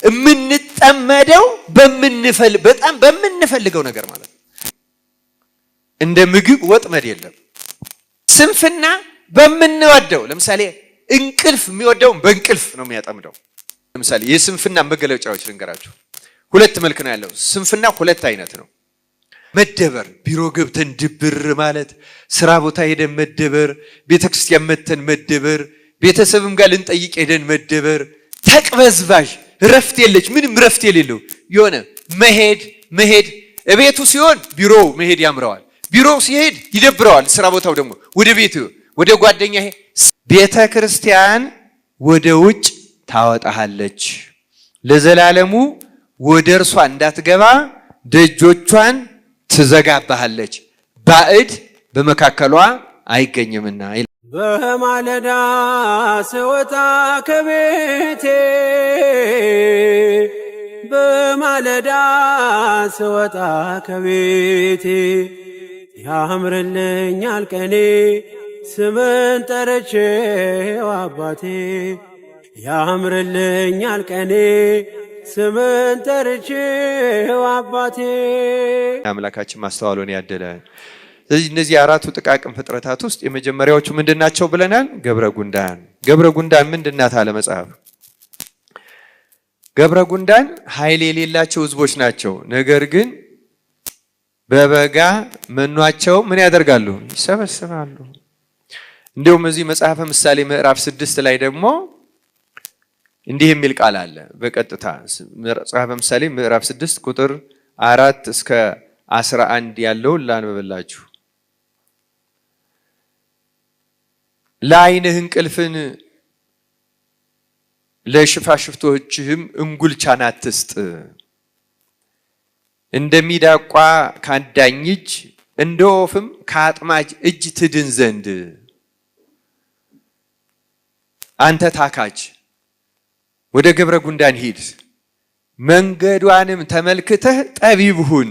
የምንጠመደው በጣም በምንፈልገው ነገር ማለት ነው። እንደ ምግብ ወጥመድ የለም። ስንፍና በምንወደው ለምሳሌ እንቅልፍ የሚወደውን በእንቅልፍ ነው የሚያጠምደው። ለምሳሌ የስንፍና መገለጫዎች ልንገራችሁ። ሁለት መልክ ነው ያለው። ስንፍና ሁለት አይነት ነው። መደበር፣ ቢሮ ገብተን ድብር ማለት፣ ስራ ቦታ ሄደን መደበር፣ ቤተክርስቲያን መተን መደበር፣ ቤተሰብም ጋር ልንጠይቅ ሄደን መደበር፣ ተቅበዝባዥ ረፍት የለች ምንም ረፍት የሌለው የሆነ መሄድ እቤቱ ሲሆን ቢሮ መሄድ ያምረዋል፣ ቢሮ ሲሄድ ይደብረዋል፣ ስራ ቦታው ደግሞ ወደ ቤቱ ወደ ጓደኛ ቤተ ክርስቲያን ወደ ውጭ ታወጣሃለች፣ ለዘላለሙ ወደ እርሷ እንዳትገባ ደጆቿን ትዘጋባሃለች፣ ባዕድ በመካከሏ አይገኝምና። በማለዳ ስወጣ ከቤቴ በማለዳ ስወጣ ከቤቴ ያምርልኛል ቀኔ ስምን ጠርቼው አባቴ ያምርልኛል ቀኔ ስምን ጠርቼው አባቴ። አምላካችን ማስተዋሉን ያደለን። ስለዚህ እነዚህ አራቱ ጥቃቅን ፍጥረታት ውስጥ የመጀመሪያዎቹ ምንድናቸው ብለናል? ገብረ ጉንዳን። ገብረ ጉንዳን ምንድናት አለ መጽሐፍ? ገብረ ጉንዳን ኃይል የሌላቸው ህዝቦች ናቸው። ነገር ግን በበጋ መኗቸው ምን ያደርጋሉ? ይሰበስባሉ። እንዲሁም እዚህ መጽሐፈ ምሳሌ ምዕራፍ 6 ላይ ደግሞ እንዲህ የሚል ቃል አለ። በቀጥታ መጽሐፈ ምሳሌ ምዕራፍ 6 ቁጥር 4 እስከ 11 ያለውን ላንብብላችሁ። ለዓይንህ እንቅልፍን ለሽፋሽፍቶችህም እንጉልቻን አትስጥ። እንደሚዳቋ ካዳኝ እጅ እንደ ወፍም ከአጥማጅ እጅ ትድን ዘንድ አንተ ታካች ወደ ገብረ ጉንዳን ሂድ፣ መንገዷንም ተመልክተህ ጠቢብ ሁን።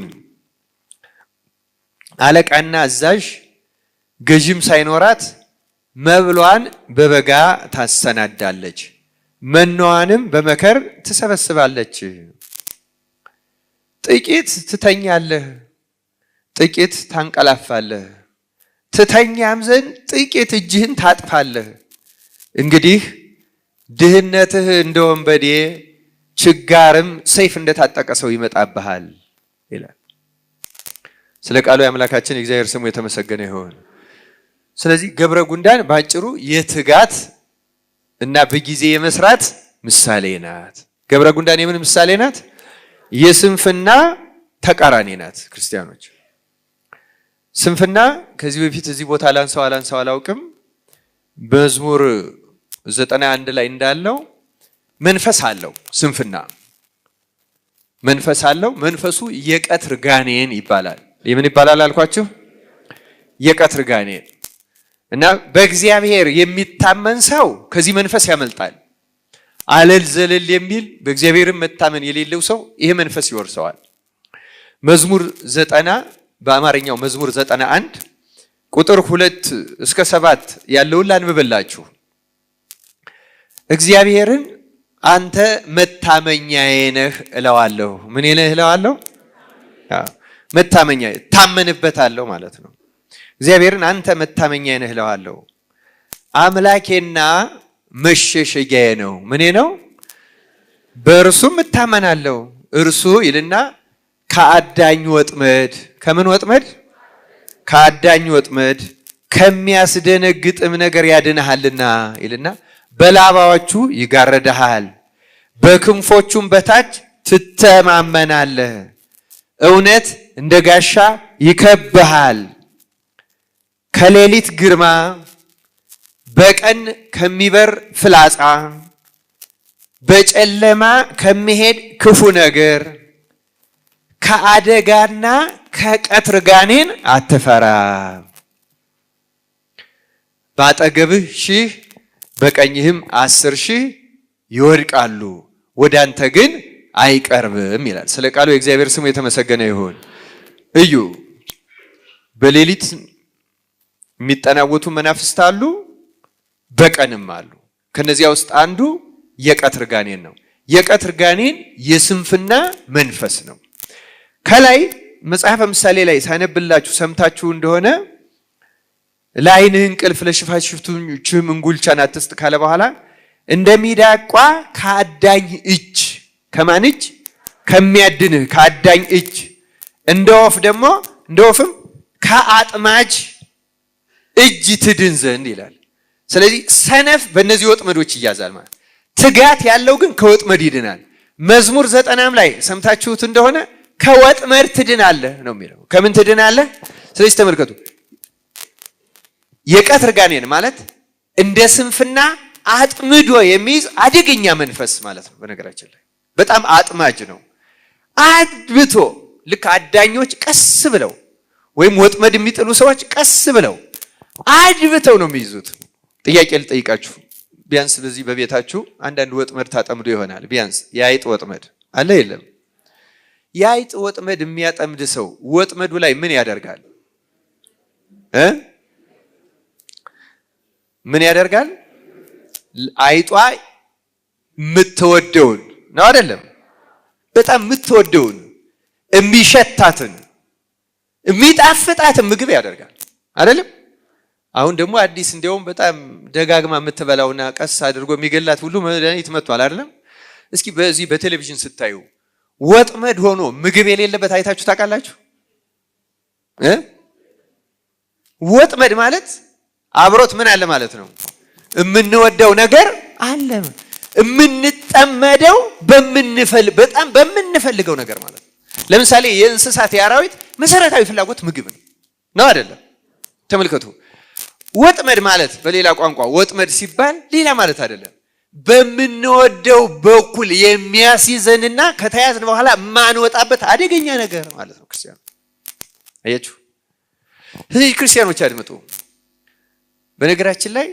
አለቃና አዛዥ ገዥም ሳይኖራት መብሏን በበጋ ታሰናዳለች፣ መኖዋንም በመከር ትሰበስባለች። ጥቂት ትተኛለህ፣ ጥቂት ታንቀላፋለህ፣ ትተኛም ዘንድ ጥቂት እጅህን ታጥፋለህ። እንግዲህ ድህነትህ እንደ ወንበዴ ችጋርም ሰይፍ እንደታጠቀ ሰው ይመጣብሃል ይላል። ስለ ቃሉ የአምላካችን የእግዚአብሔር ስሙ የተመሰገነ ይሁን። ስለዚህ ገብረ ጉንዳን ባጭሩ የትጋት እና በጊዜ የመስራት ምሳሌ ናት። ገብረ ጉንዳን የምን ምሳሌ ናት? የስንፍና ተቃራኒ ናት። ክርስቲያኖች ስንፍና ከዚህ በፊት እዚህ ቦታ ላንሳው አላውቅም። መዝሙር 91 ላይ እንዳለው መንፈስ አለው። ስንፍና መንፈስ አለው። መንፈሱ የቀትር ጋኔን ይባላል። የምን ይባላል አልኳችሁ? የቀትር ጋኔን። እና በእግዚአብሔር የሚታመን ሰው ከዚህ መንፈስ ያመልጣል። አለል ዘለል የሚል በእግዚአብሔርም መታመን የሌለው ሰው ይሄ መንፈስ ይወርሰዋል። መዝሙር 90 በአማርኛው መዝሙር 91 ቁጥር 2 እስከ 7 ያለውን ላንብብላችሁ። እግዚአብሔርን አንተ መታመኛዬ ነህ እለዋለሁ። ምን ነህ እለዋለሁ? መታመኛዬ፣ ታመንበታለሁ ማለት ነው። እግዚአብሔርን አንተ መታመኛዬ ነህ እለዋለሁ። አምላኬና መሸሸጊያዬ ነው። ምን ነው? በእርሱም እታመናለሁ። እርሱ ይልና ከአዳኝ ወጥመድ፣ ከምን ወጥመድ? ከአዳኝ ወጥመድ ከሚያስደነግጥም ነገር ያድንሃልና ይልና በላባዎቹ ይጋርድሃል፣ በክንፎቹም በታች ትተማመናለህ። እውነት እንደ ጋሻ ይከብሃል። ከሌሊት ግርማ፣ በቀን ከሚበር ፍላጻ፣ በጨለማ ከሚሄድ ክፉ ነገር፣ ከአደጋና ከቀትር ጋኔን አትፈራ። ባጠገብህ 1000 በቀኝህም 10,000 ይወድቃሉ፣ ወደ አንተ ግን አይቀርብም ይላል። ስለ ቃሉ የእግዚአብሔር ስሙ የተመሰገነ ይሁን። እዩ፣ በሌሊት የሚጠናወቱ መናፍስት አሉ፣ በቀንም አሉ። ከነዚያ ውስጥ አንዱ የቀትር ጋኔን ነው። የቀትር ጋኔን የስንፍና መንፈስ ነው። ከላይ መጽሐፈ ምሳሌ ላይ ሳነብላችሁ ሰምታችሁ እንደሆነ ለዓይንህ እንቅልፍ ለሽፋሽፍቶችህም እንጉልቻን አትስጥ ካለ በኋላ እንደሚዳቋ ከአዳኝ እጅ ከማን እጅ? ከሚያድንህ ከአዳኝ እጅ እንደ ወፍ ደግሞ እንደ ወፍም ከአጥማጅ እጅ ትድን ዘንድ ይላል። ስለዚህ ሰነፍ በእነዚህ ወጥመዶች ይያዛል ማለት፣ ትጋት ያለው ግን ከወጥመድ ይድናል። መዝሙር 90 ላይ ሰምታችሁት እንደሆነ ከወጥመድ ትድናለህ ነው የሚለው። ከምን ትድናለህ? ስለዚህ ተመልከቱ፣ የቀትር ጋኔን ማለት እንደ ስንፍና አጥምዶ የሚይዝ አደገኛ መንፈስ ማለት ነው። በነገራችን ላይ በጣም አጥማጅ ነው። አድብቶ ልክ አዳኞች ቀስ ብለው ወይም ወጥመድ የሚጥሉ ሰዎች ቀስ ብለው አድብተው ነው የሚይዙት። ጥያቄ ልጠይቃችሁ። ቢያንስ በዚህ በቤታችሁ አንዳንድ ወጥመድ ታጠምዶ ይሆናል። ቢያንስ የአይጥ ወጥመድ አለ የለም? የአይጥ ወጥመድ የሚያጠምድ ሰው ወጥመዱ ላይ ምን ያደርጋል? ምን ያደርጋል? አይጧ የምትወደውን ነው አይደለም? በጣም የምትወደውን የሚሸታትን የሚጣፍጣትን ምግብ ያደርጋል አይደለም? አሁን ደግሞ አዲስ እንዲያውም በጣም ደጋግማ የምትበላውና ቀስ አድርጎ የሚገላት ሁሉ መድኃኒት መጥቷል አይደለም? እስኪ በዚህ በቴሌቪዥን ስታዩ ወጥመድ ሆኖ ምግብ የሌለበት አይታችሁ ታውቃላችሁ? ወጥመድ ማለት አብሮት ምን አለ ማለት ነው? የምንወደው ነገር አለ። የምንጠመደው በጣም በምንፈልገው ነገር ማለት ነው። ለምሳሌ የእንስሳት የአራዊት መሰረታዊ ፍላጎት ምግብ ነው አይደለም? ተመልከቱ። ወጥመድ ማለት በሌላ ቋንቋ ወጥመድ ሲባል ሌላ ማለት አይደለም፣ በምንወደው በኩል የሚያስይዘንና ከተያዝን በኋላ ማንወጣበት አደገኛ ነገር ማለት ነው። ክርስቲያኖች አያችሁ? ስለዚህ ክርስቲያኖች አድምጡ። በነገራችን ላይ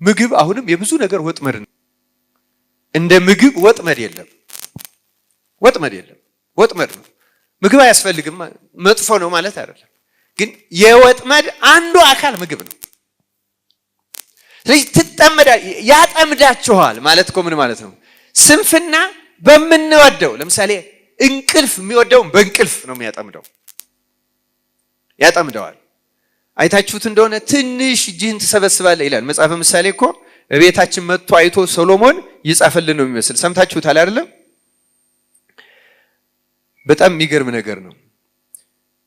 ምግብ አሁንም የብዙ ነገር ወጥመድ ነው። እንደ ምግብ ወጥመድ የለም። ወጥመድ የለም። ወጥመድ ነው። ምግብ አያስፈልግም መጥፎ ነው ማለት አይደለም፣ ግን የወጥመድ አንዱ አካል ምግብ ነው። ስለዚህ ያጠምዳችኋል ማለት እኮ ምን ማለት ነው? ስንፍና በምንወደው ለምሳሌ እንቅልፍ የሚወደውን በእንቅልፍ ነው የሚያጠምደው፣ ያጠምደዋል። አይታችሁት እንደሆነ ትንሽ እጅህን ትሰበስባለህ ይላል መጽሐፈ ምሳሌ እኮ። በቤታችን መጥቶ አይቶ ሶሎሞን ይጻፈልን ነው የሚመስል። ሰምታችሁታል አይደለም? በጣም የሚገርም ነገር ነው።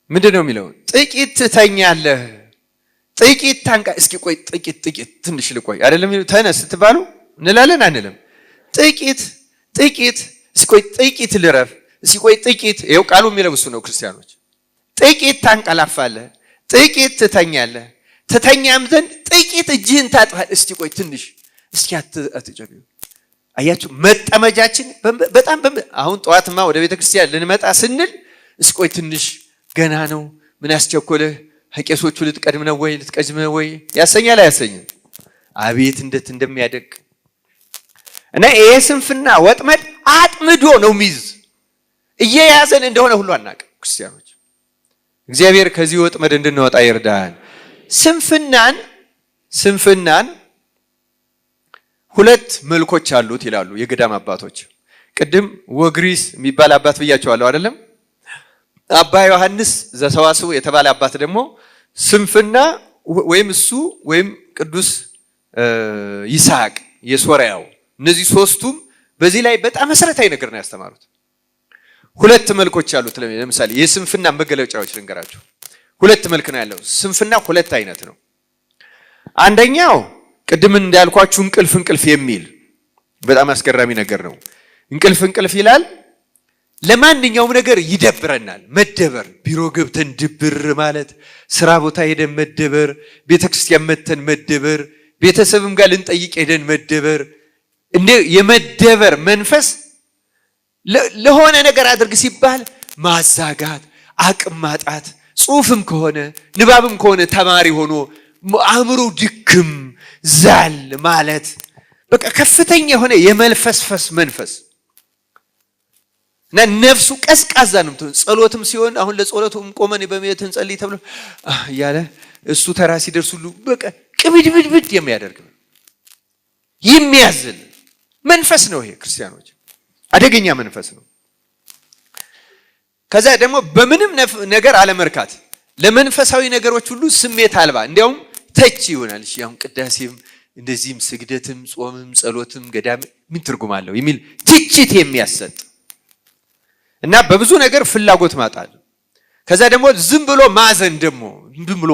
ምንድን ነው የሚለው? ጥቂት ትተኛለህ፣ ጥቂት ታንቃ። እስኪ ቆይ ጥቂት ትንሽ ልቆይ አይደለም? ተነስ ስትባሉ እንላለን አንልም? ጥቂት እስኪ ቆይ ጥቂት ልረፍ፣ እስኪ ቆይ ጥቂት። ይኸው ቃሉ የሚለው እሱ ነው። ክርስቲያኖች ጥቂት ታንቀላፋለህ፣ ጥቂት ትተኛለህ፣ ትተኛም ዘንድ ጥቂት እጅህን ታጥፋል። እስቲ ቆይ ትንሽ እስኪ አትጨግዩ። አያችሁ መጠመጃችን በጣም አሁን ጠዋትማ ወደ ቤተ ክርስቲያን ልንመጣ ስንል እስኪ ቆይ ትንሽ ገና ነው፣ ምን ያስቸኮለህ? ከቄሶቹ ልትቀድም ነው ወይ ልትቀድም ነው ወይ? ያሰኛል አያሰኝም? አቤት እንዴት እንደሚያደግ እና ይሄ ስንፍና ወጥመድ አጥምዶ ነው የሚይዝ። እየያዘን እንደሆነ ሁሉ አናውቅም ክርስቲያኖች። እግዚአብሔር ከዚህ ወጥመድ እንድንወጣ ይርዳን። ስንፍናን ሁለት መልኮች አሉት ይላሉ የገዳም አባቶች። ቅድም ወግሪስ የሚባል አባት ብያቸዋለሁ አይደለም? አባ ዮሐንስ ዘሰዋስው የተባለ አባት ደግሞ ስንፍና ወይም እሱ ወይም ቅዱስ ይስሐቅ የሶርያው፣ እነዚህ ሶስቱም በዚህ ላይ በጣም መሰረታዊ ነገር ነው ያስተማሩት። ሁለት መልኮች አሉት። ለምሳሌ የስንፍና መገለጫዎች ልንገራችሁ። ሁለት መልክ ነው ያለው ስንፍና። ሁለት አይነት ነው። አንደኛው ቅድም እንዳልኳችሁ እንቅልፍ የሚል በጣም አስገራሚ ነገር ነው። እንቅልፍ ይላል። ለማንኛውም ነገር ይደብረናል። መደበር፣ ቢሮ ገብተን ድብር ማለት፣ ስራ ቦታ ሄደን መደበር፣ ቤተክርስቲያን መተን መደበር፣ ቤተሰብም ጋር ልንጠይቅ ሄደን መደበር። እንደ የመደበር መንፈስ ለሆነ ነገር አድርግ ሲባል ማዛጋት፣ አቅም ማጣት፣ ጽሁፍም ከሆነ ንባብም ከሆነ ተማሪ ሆኖ አእምሮ ድክም ዛል ማለት፣ በቃ ከፍተኛ የሆነ የመልፈስፈስ መንፈስ እና ነፍሱ ቀዝቃዛ ነው። ጸሎትም ሲሆን አሁን ለጸሎቱም ቆመን በመየት እንጸልይ ተብሎ እያለ እሱ ተራ ሲደርስ ሁሉ በቃ ቅብድብድብድ የሚያደርግ የሚያዝል መንፈስ ነው ይሄ ክርስቲያኖች። አደገኛ መንፈስ ነው። ከዛ ደግሞ በምንም ነገር አለመርካት፣ ለመንፈሳዊ ነገሮች ሁሉ ስሜት አልባ፣ እንዲያውም ተች ይሆናል። እሺ አሁን ቅዳሴም እንደዚህም ስግደትም ጾምም ጸሎትም ገዳም ምን ትርጉም አለው የሚል ትችት የሚያሰጥ እና በብዙ ነገር ፍላጎት ማጣት። ከዛ ደግሞ ዝም ብሎ ማዘን፣ ደግሞ ዝም ብሎ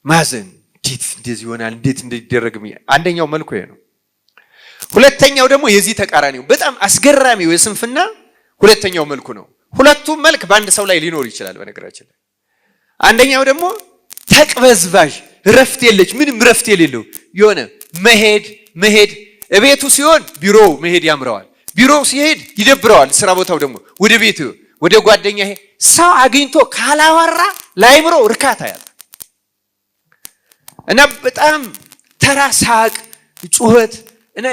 ማዘን እንዴት እንደዚህ ይሆናል እንዴት እንደሚደረግ። አንደኛው መልኩ ይሄ ነው። ሁለተኛው ደግሞ የዚህ ተቃራኒው በጣም አስገራሚው የስንፍና ሁለተኛው መልኩ ነው። ሁለቱም መልክ በአንድ ሰው ላይ ሊኖር ይችላል በነገራችን ላይ። አንደኛው ደግሞ ተቅበዝባዥ፣ ረፍት የለች፣ ምንም ረፍት የሌለው የሆነ መሄድ እቤቱ ሲሆን ቢሮው መሄድ ያምረዋል፣ ቢሮው ሲሄድ ይደብረዋል፣ ስራ ቦታው ደግሞ ወደ ቤቱ ወደ ጓደኛ ሰው አግኝቶ ካላወራ ላይምሮ እርካታ ያጣ እና በጣም ተራ ሳቅ፣ ጩኸት እና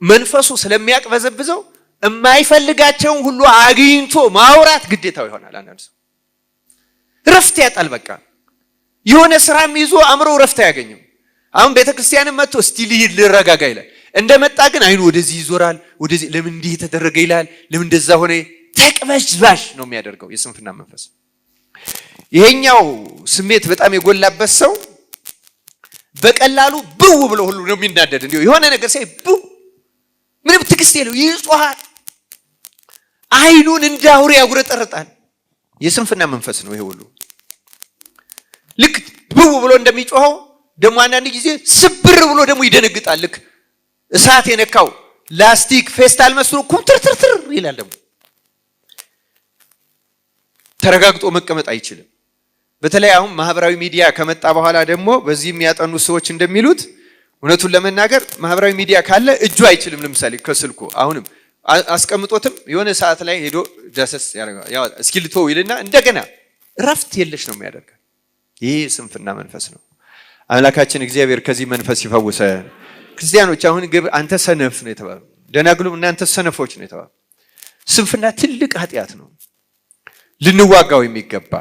መንፈሱ ስለሚያቅበዘብዘው የማይፈልጋቸውን ሁሉ አግኝቶ ማውራት ግዴታው ይሆናል። አንዳንድ ሰው ረፍት ያጣል። በቃ የሆነ ስራም ይዞ አእምሮ ረፍት አያገኝም። አሁን ቤተክርስቲያንም መጥቶ እስቲ ልሂድ ልረጋጋ ይላል። እንደመጣ ግን አይኑ ወደዚህ ይዞራል፣ ወደዚህ ለምን እንዲህ ተደረገ ይላል፣ ለምን እንደዛ ሆነ። ተቅበዝባዥ ነው የሚያደርገው የስንፍና መንፈስ። ይሄኛው ስሜት በጣም የጎላበት ሰው በቀላሉ ብው ብሎ ሁሉ ነው የሚናደድ። እንዲሁ የሆነ ነገር ሳይ ብው፣ ምንም ትዕግስት የለው፣ ይጮሃል፣ አይኑን እንደ አውሬ ያጉረጠርጣል። የስንፍና መንፈስ ነው ይሄ ሁሉ። ልክ ብው ብሎ እንደሚጮኸው ደግሞ አንዳንድ ጊዜ ስብር ብሎ ደግሞ ይደነግጣል። ልክ እሳት የነካው ላስቲክ ፌስታል መስሎ ኩምትርትርትር ይላል። ደግሞ ተረጋግጦ መቀመጥ አይችልም። በተለይ አሁን ማህበራዊ ሚዲያ ከመጣ በኋላ ደግሞ በዚህ የሚያጠኑ ሰዎች እንደሚሉት እውነቱን ለመናገር ማህበራዊ ሚዲያ ካለ እጁ አይችልም። ለምሳሌ ከስልኩ አሁንም አስቀምጦትም የሆነ ሰዓት ላይ ሄዶ ዳሰስ ያደርጋል፣ ያው እስኪልቶ ይልና እንደገና ረፍት የለሽ ነው የሚያደርገው። ይህ ስንፍና መንፈስ ነው። አምላካችን እግዚአብሔር ከዚህ መንፈስ ይፈውሰን። ክርስቲያኖች አሁን አንተ ሰነፍ ነው የተባለው፣ ደናግሉም እናንተ ሰነፎች ነው የተባለው። ስንፍና ትልቅ ኃጢአት ነው፣ ልንዋጋው የሚገባ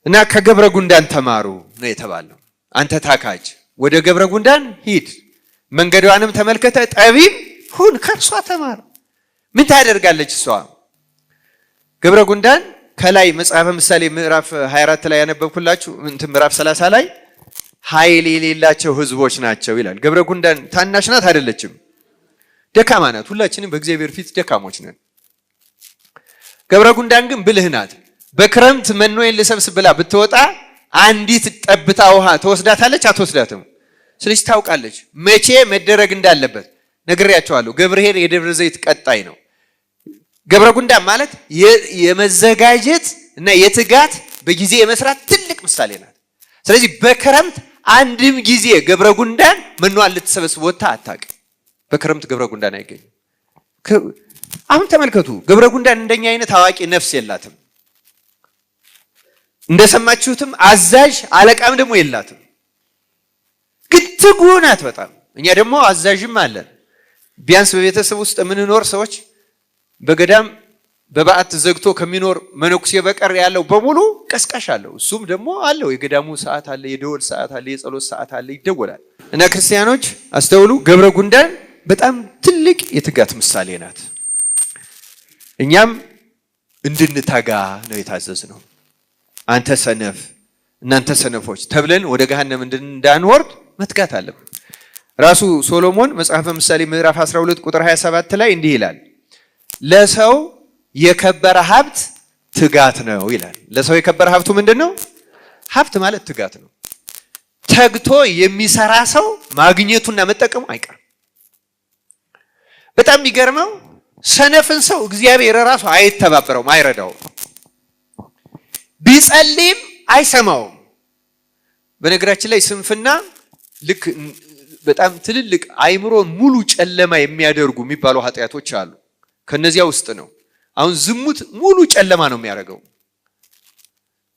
እና ከገብረ ጉንዳን ተማሩ ነው የተባለው። አንተ ታካጅ ወደ ገብረ ጉንዳን ሂድ፣ መንገዷንም ተመልከተ፣ ጠቢብ ሁን፣ ከእርሷ ተማር። ምን ታደርጋለች እሷ? ገብረ ጉንዳን ከላይ መጽሐፈ ምሳሌ ምዕራፍ 24 ላይ ያነበብኩላችሁ ምዕራፍ 30 ላይ ኃይል የሌላቸው ህዝቦች ናቸው ይላል። ገብረ ጉንዳን ታናሽ ናት አይደለችም፣ ደካማ ናት። ሁላችንም በእግዚአብሔር ፊት ደካሞች ነን። ገብረ ጉንዳን ግን ብልህ ናት። በክረምት መኖዬን ልሰብስብ ብላ ብትወጣ አንዲት ጠብታ ውሃ ተወስዳታለች አትወስዳትም? ስለዚህ ታውቃለች መቼ መደረግ እንዳለበት። ነግሬያቸዋለሁ። ገብርኄር የደብረ ዘይት ቀጣይ ነው። ገብረ ጉንዳን ማለት የመዘጋጀት እና የትጋት በጊዜ የመስራት ትልቅ ምሳሌ ናት። ስለዚህ በክረምት አንድም ጊዜ ገብረ ጉንዳን መኖዋን ልትሰበስብ ወጣ አታውቅም። በክረምት ገብረ ጉንዳን አይገኝም። አሁን ተመልከቱ፣ ገብረ ጉንዳን እንደኛ አይነት አዋቂ ነፍስ የላትም። እንደሰማችሁትም አዛዥ አለቃም ደግሞ የላትም። ግን ትጉህ ናት በጣም። እኛ ደግሞ አዛዥም አለን። ቢያንስ በቤተሰብ ውስጥ የምንኖር ሰዎች በገዳም በበዓት ዘግቶ ከሚኖር መነኩሴ በቀር ያለው በሙሉ ቀስቃሽ አለው። እሱም ደግሞ አለው የገዳሙ ሰዓት አለ፣ የደወል ሰዓት አለ፣ የጸሎት ሰዓት አለ፣ ይደወላል። እና ክርስቲያኖች አስተውሉ፣ ገብረ ጉንዳን በጣም ትልቅ የትጋት ምሳሌ ናት። እኛም እንድንተጋ ነው የታዘዝነው። አንተ ሰነፍ፣ እናንተ ሰነፎች ተብለን ወደ ገሃነም እንዳንወርድ መትጋት አለብን። ራሱ ሶሎሞን መጽሐፈ ምሳሌ ምዕራፍ 12 ቁጥር 27 ላይ እንዲህ ይላል፣ ለሰው የከበረ ሀብት ትጋት ነው ይላል። ለሰው የከበረ ሀብቱ ምንድነው? ሀብት ማለት ትጋት ነው። ተግቶ የሚሰራ ሰው ማግኘቱና መጠቀሙ አይቀርም። በጣም የሚገርመው ሰነፍን ሰው እግዚአብሔር ራሱ አይተባበረውም፣ አይረዳውም። ቢጸልይም አይሰማውም። በነገራችን ላይ ስንፍና ልክ በጣም ትልልቅ አይምሮን ሙሉ ጨለማ የሚያደርጉ የሚባሉ ኃጢአቶች አሉ። ከነዚያ ውስጥ ነው። አሁን ዝሙት ሙሉ ጨለማ ነው የሚያደርገው።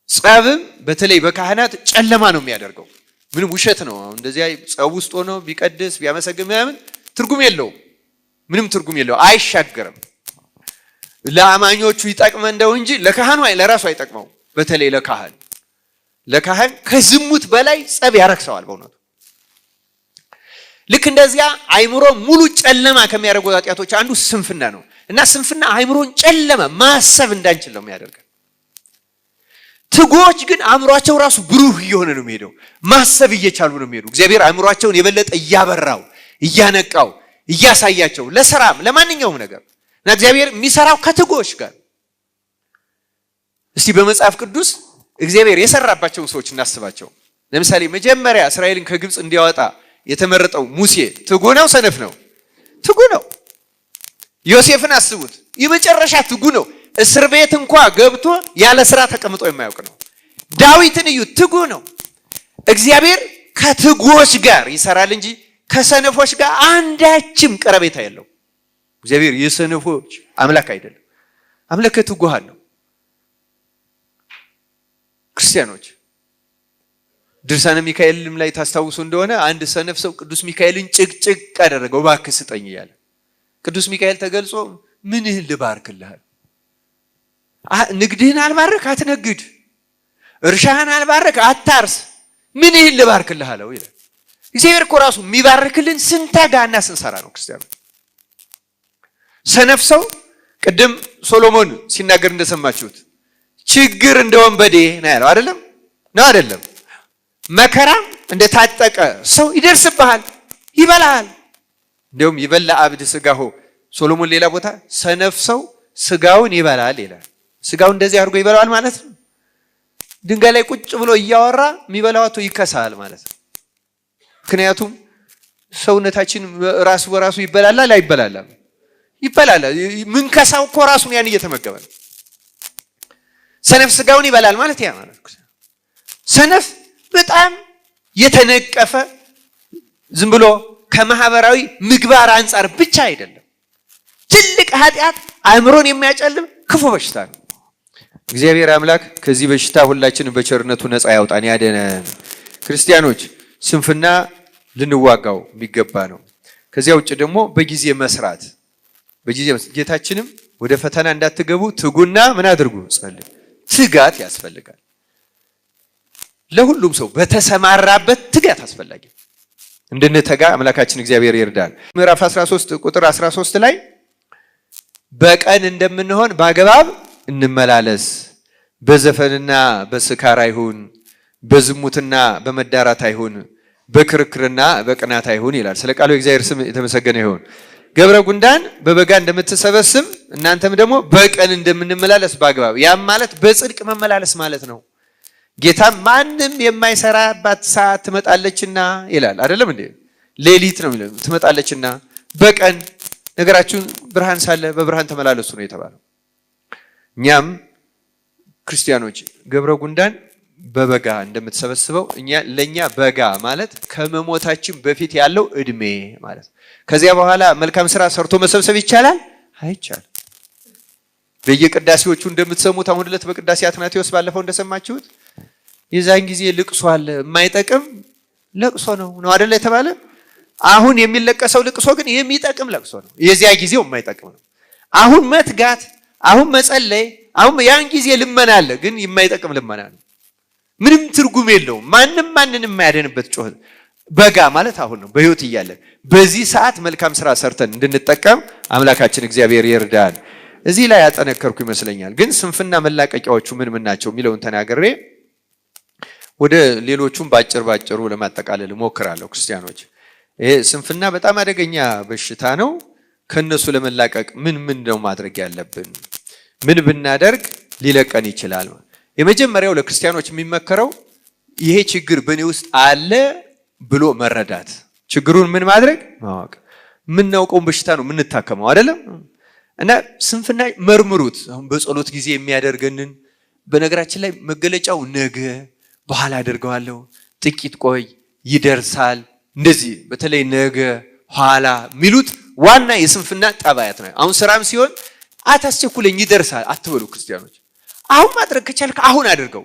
ጸብም በተለይ በካህናት ጨለማ ነው የሚያደርገው። ምንም ውሸት ነው። አሁን እንደዚያ ጸብ ውስጥ ሆኖ ቢቀድስ ቢያመሰግን ምናምን ትርጉም የለውም። ምንም ትርጉም የለውም። አይሻገርም። ለአማኞቹ ይጠቅመ እንደው እንጂ ለካህኑ ለራሱ አይጠቅመው። በተለይ ለካህን ከዝሙት በላይ ጸብ ያረክሰዋል በእውነቱ። ልክ እንደዚያ አይምሮ ሙሉ ጨለማ ከሚያደርጉ ኃጢአቶች አንዱ ስንፍና ነው እና ስንፍና አይምሮን ጨለማ ማሰብ እንዳንችል ነው የሚያደርገው። ትጉዎች ግን አእምሯቸው ራሱ ብሩህ እየሆነ ነው የሚሄደው። ማሰብ እየቻሉ ነው የሚሄዱ። እግዚአብሔር አእምሯቸውን የበለጠ እያበራው እያነቃው እያሳያቸው ለስራም ለማንኛውም ነገር እና እግዚአብሔር የሚሰራው ከትጉዎች ጋር። እስቲ በመጽሐፍ ቅዱስ እግዚአብሔር የሰራባቸውን ሰዎች እናስባቸው። ለምሳሌ መጀመሪያ እስራኤልን ከግብፅ እንዲያወጣ የተመረጠው ሙሴ ትጉ ነው ሰነፍ ነው? ትጉ ነው። ዮሴፍን አስቡት፣ የመጨረሻ ትጉ ነው። እስር ቤት እንኳን ገብቶ ያለ ስራ ተቀምጦ የማያውቅ ነው። ዳዊትን እዩ፣ ትጉ ነው። እግዚአብሔር ከትጉዎች ጋር ይሰራል እንጂ ከሰነፎች ጋር አንዳችም ቀረቤታ የለው። እግዚአብሔር የሰነፎች አምላክ አይደለም፣ አምላክ ትጉሃን ነው። ክርስቲያኖች ድርሳነ ሚካኤልም ላይ ታስታውሱ እንደሆነ አንድ ሰነፍ ሰው ቅዱስ ሚካኤልን ጭቅጭቅ አደረገው፣ እባክህ ስጠኝ እያለ። ቅዱስ ሚካኤል ተገልጾ ምንህን ልባርክልህ? ንግድህን አልባረክ አትነግድ፣ እርሻህን አልባረክ አታርስ፣ ምንህን ልባርክልህ አለው ይላል። እግዚአብሔር እኮ ራሱ የሚባርክልን ስንተጋና ስንሰራ ነው። ክርስቲያኑ ሰነፍ ሰው ቅድም ሶሎሞን ሲናገር እንደሰማችሁት ችግር እንደ ወንበዴ ነው ያለው። አይደለም ነው? አይደለም። መከራ እንደታጠቀ ሰው ይደርስብሃል፣ ይበላሃል። እንዲሁም ይበላ አብድ ስጋሁ። ሶሎሞን ሌላ ቦታ ሰነፍ ሰው ስጋውን ይበላል ይላል። ስጋውን እንደዚህ አድርጎ ይበላዋል ማለት ነው። ድንጋይ ላይ ቁጭ ብሎ እያወራ የሚበላው አቶ ይከሳል ማለት ነው። ምክንያቱም ሰውነታችን ራሱ በራሱ ይበላላል አይበላላም? ይበላላል። ምን ከሳው እኮ ራሱን ያን እየተመገበ ነው። ሰነፍ ስጋውን ይበላል ማለት ያ ማለት ነው። ሰነፍ በጣም የተነቀፈ ዝም ብሎ ከማህበራዊ ምግባር አንጻር ብቻ አይደለም፣ ትልቅ ኃጢአት አእምሮን የሚያጨልም ክፉ በሽታ ነው። እግዚአብሔር አምላክ ከዚህ በሽታ ሁላችንን በቸርነቱ ነፃ ያውጣን ያደነን። ክርስቲያኖች ስንፍና ልንዋጋው የሚገባ ነው። ከዚያ ውጭ ደግሞ በጊዜ መስራት፣ ጌታችንም ወደ ፈተና እንዳትገቡ ትጉና ምን አድርጉ? ጸልዩ። ትጋት ያስፈልጋል። ለሁሉም ሰው በተሰማራበት ትጋት አስፈላጊ እንድንተጋ አምላካችን እግዚአብሔር ይርዳል። ምዕራፍ 13 ቁጥር 13 ላይ በቀን እንደምንሆን በአግባብ እንመላለስ፣ በዘፈንና በስካር አይሁን፣ በዝሙትና በመዳራት አይሁን፣ በክርክርና በቅናት አይሁን ይላል። ስለ ቃሉ የእግዚአብሔር ስም የተመሰገነ ይሁን። ገብረ ጉንዳን በበጋ እንደምትሰበስብ እናንተም ደግሞ በቀን እንደምንመላለስ በአግባብ። ያም ማለት በጽድቅ መመላለስ ማለት ነው። ጌታ ማንም የማይሰራባት ሰዓት ትመጣለችና ይላል። አይደለም እንዴ? ሌሊት ነው የሚለው ትመጣለችና። በቀን ነገራችሁን ብርሃን ሳለ በብርሃን ተመላለሱ ነው የተባለው። እኛም ክርስቲያኖች ገብረ ጉንዳን በበጋ እንደምትሰበስበው ለኛ በጋ ማለት ከመሞታችን በፊት ያለው እድሜ ማለት። ከዚያ በኋላ መልካም ስራ ሰርቶ መሰብሰብ ይቻላል አይቻልም? በየቅዳሴዎቹ እንደምትሰሙት አሁን ዕለት በቅዳሴ አትናቴዎስ ባለፈው እንደሰማችሁት የዛን ጊዜ ልቅሶ አለ። የማይጠቅም ለቅሶ ነው አይደል የተባለ። አሁን የሚለቀሰው ልቅሶ ግን የሚጠቅም ለቅሶ ነው። የዚያ ጊዜው የማይጠቅም ነው። አሁን መትጋት፣ አሁን መጸለይ፣ አሁን ያን ጊዜ ልመና አለ፣ ግን የማይጠቅም ልመና ነው። ምንም ትርጉም የለውም። ማንም ማንንም የማያደንበት ጮህ። በጋ ማለት አሁን ነው፣ በህይወት እያለን በዚህ ሰዓት መልካም ስራ ሰርተን እንድንጠቀም አምላካችን እግዚአብሔር ይርዳን። እዚህ ላይ ያጠነከርኩ ይመስለኛል። ግን ስንፍና መላቀቂያዎቹ ምን ምን ናቸው የሚለውን ተናግሬ ወደ ሌሎቹም ባጭሩ ለማጠቃለል ሞክራለሁ። ክርስቲያኖች ይሄ ስንፍና በጣም አደገኛ በሽታ ነው። ከነሱ ለመላቀቅ ምን ነው ማድረግ ያለብን? ምን ብናደርግ ሊለቀን ይችላል? የመጀመሪያው ለክርስቲያኖች የሚመከረው ይሄ ችግር በእኔ ውስጥ አለ ብሎ መረዳት። ችግሩን ምን ማድረግ ማወቅ። የምናውቀውን በሽታ ነው የምንታከመው አይደለም? እና ስንፍና መርምሩት። አሁን በጸሎት ጊዜ የሚያደርገንን በነገራችን ላይ መገለጫው ነገ በኋላ አደርገዋለሁ፣ ጥቂት ቆይ፣ ይደርሳል፣ እንደዚህ በተለይ ነገ ኋላ የሚሉት ዋና የስንፍና ጠባያት ነው። አሁን ስራም ሲሆን አታስቸኩለኝ ይደርሳል አትበሉ ክርስቲያኖች። አሁን ማድረግ ከቻልክ አሁን አድርገው።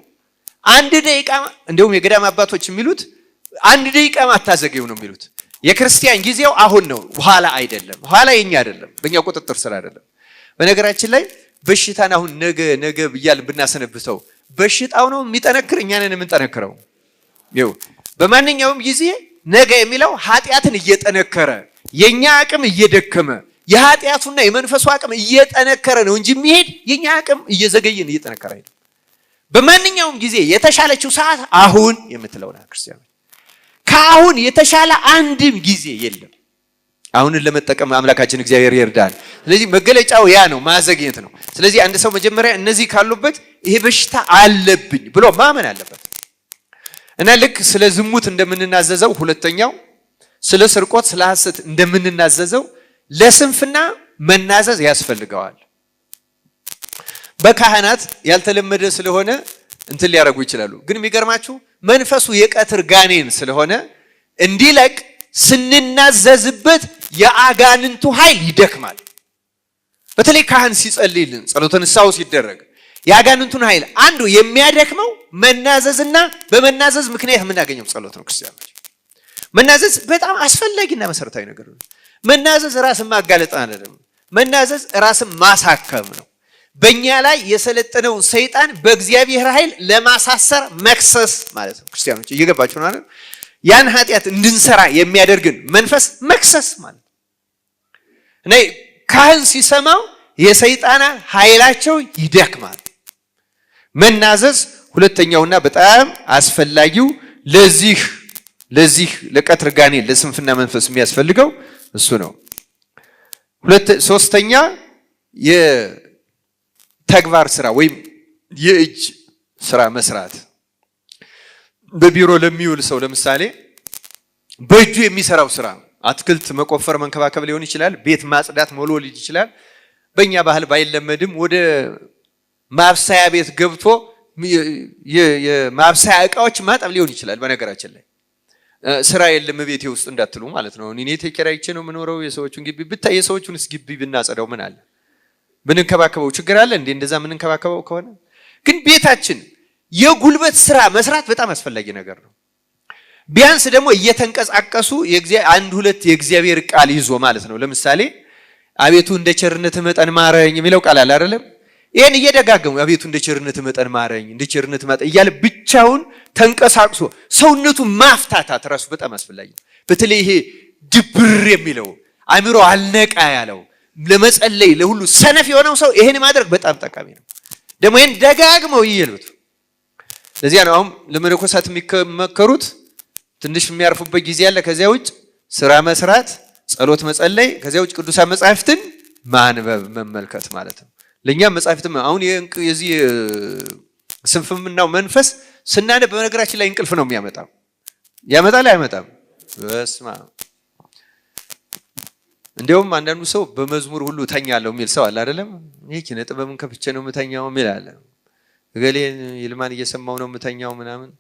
አንድ ደቂቃ እንደውም የገዳም አባቶች የሚሉት አንድ ደቂቃ አታዘገዩ ነው የሚሉት። የክርስቲያን ጊዜው አሁን ነው፣ ኋላ አይደለም። ኋላ የኛ አይደለም፣ በእኛ ቁጥጥር ስር አይደለም። በነገራችን ላይ በሽታን አሁን ነገ ብያልን ብናሰነብተው በሽታው ነው የሚጠነክር፣ እኛ ነን የምንጠነክረው። ይኸው በማንኛውም ጊዜ ነገ የሚለው ኃጢአትን እየጠነከረ የኛ አቅም እየደከመ የኃጢአቱና የመንፈሱ አቅም እየጠነከረ ነው እንጂ የሚሄድ የኛ አቅም እየዘገየን እየጠነከረ አይደለም። በማንኛውም ጊዜ የተሻለችው ሰዓት አሁን የምትለው ነው ክርስቲያኖች። ከአሁን የተሻለ አንድም ጊዜ የለም። አሁንን ለመጠቀም አምላካችን እግዚአብሔር ይርዳል። ስለዚህ መገለጫው ያ ነው፣ ማዘግየት ነው። ስለዚህ አንድ ሰው መጀመሪያ እነዚህ ካሉበት ይሄ በሽታ አለብኝ ብሎ ማመን አለበት እና ልክ ስለ ዝሙት እንደምንናዘዘው ሁለተኛው ስለ ስርቆት፣ ስለ ሐሰት እንደምንናዘዘው ለስንፍና መናዘዝ ያስፈልገዋል። በካህናት ያልተለመደ ስለሆነ እንትን ሊያረጉ ይችላሉ። ግን የሚገርማችሁ መንፈሱ የቀትር ጋኔን ስለሆነ እንዲለቅ ስንናዘዝበት የአጋንንቱ ኃይል ይደክማል። በተለይ ካህን ሲጸልይልን ጸሎተ ንስሐው ሲደረግ የአጋንንቱን ኃይል አንዱ የሚያደክመው መናዘዝና በመናዘዝ ምክንያት የምናገኘው ጸሎት ነው። ክርስቲያኖች መናዘዝ በጣም አስፈላጊና መሰረታዊ ነገር ነው። መናዘዝ ራስን ማጋለጥ አይደለም። መናዘዝ ራስን ማሳከም ነው። በእኛ ላይ የሰለጠነውን ሰይጣን በእግዚአብሔር ኃይል ለማሳሰር መክሰስ ማለት ነው። ክርስቲያኖች እየገባችሁ ነው አይደል? ያን ኃጢአት እንድንሰራ የሚያደርግን መንፈስ መክሰስ ማለት ነው። እና ካህን ሲሰማው የሰይጣና ኃይላቸው ይደክማል። መናዘዝ ሁለተኛውና በጣም አስፈላጊው ለዚህ ለቀትር ጋኔን ለስንፍና መንፈስ የሚያስፈልገው እሱ ነው። ሶስተኛ የተግባር ስራ ወይም የእጅ ስራ መስራት። በቢሮ ለሚውል ሰው ለምሳሌ በእጁ የሚሰራው ስራ አትክልት መቆፈር፣ መንከባከብ ሊሆን ይችላል። ቤት ማጽዳት፣ መወልወል ይችላል። በእኛ ባህል ባይለመድም ወደ ማብሰያ ቤት ገብቶ የማብሰያ እቃዎች ማጠብ ሊሆን ይችላል። በነገራችን ላይ ስራ የለም ቤቴ ውስጥ እንዳትሉ ማለት ነው። እኔ ተከራይቼ ነው የምኖረው። የሰዎቹን ግቢ ብታይ የሰዎቹንስ ግቢ ብናጸዳው ምን አለ? ብንንከባከበው ችግር አለ እንዴ? እንደዛ ምንንከባከበው ከሆነ ግን ቤታችን የጉልበት ስራ መስራት በጣም አስፈላጊ ነገር ነው። ቢያንስ ደግሞ እየተንቀሳቀሱ አንድ ሁለት የእግዚአብሔር ቃል ይዞ ማለት ነው። ለምሳሌ አቤቱ እንደ ቸርነትህ መጠን ማረኝ የሚለው ቃል አለ አይደለም? ይሄን እየደጋገሙ አቤቱ እንደ ቸርነትህ መጠን ማረኝ፣ እንደ ቸርነትህ መጠን እያለ ብቻውን ተንቀሳቅሶ ሰውነቱን ማፍታታት ራሱ በጣም አስፈላጊ ነው። በተለይ ይሄ ድብር የሚለው አእምሮ አልነቃ ያለው ለመጸለይ ለሁሉ ሰነፍ የሆነው ሰው ይሄን ማድረግ በጣም ጠቃሚ ነው። ደግሞ ይሄን ደጋግመው ይየሉት። ለዚያ ነው አሁን ለመነኮሳት የሚመከሩት ትንሽ የሚያርፉበት ጊዜ አለ። ከዚያ ውጭ ስራ መስራት፣ ጸሎት መጸለይ፣ ከዚያ ውጭ ቅዱሳን መጻሕፍትን ማንበብ መመልከት ማለት ነው። ለኛም መጻሕፍትም አሁን የዚህ ስንፍናው መንፈስ ስናነብ በነገራችን ላይ እንቅልፍ ነው የሚያመጣው። ያመጣል አይመጣም? በስማ እንደውም አንዳንዱ ሰው በመዝሙር ሁሉ ተኛለሁ የሚል ሰው አለ አይደለም? ይሄ ኪነ ጥበብን ከፍቼ ነው የምተኛው የሚል አለ። እገሌን ይልማን እየሰማው ነው የምተኛው ምናምን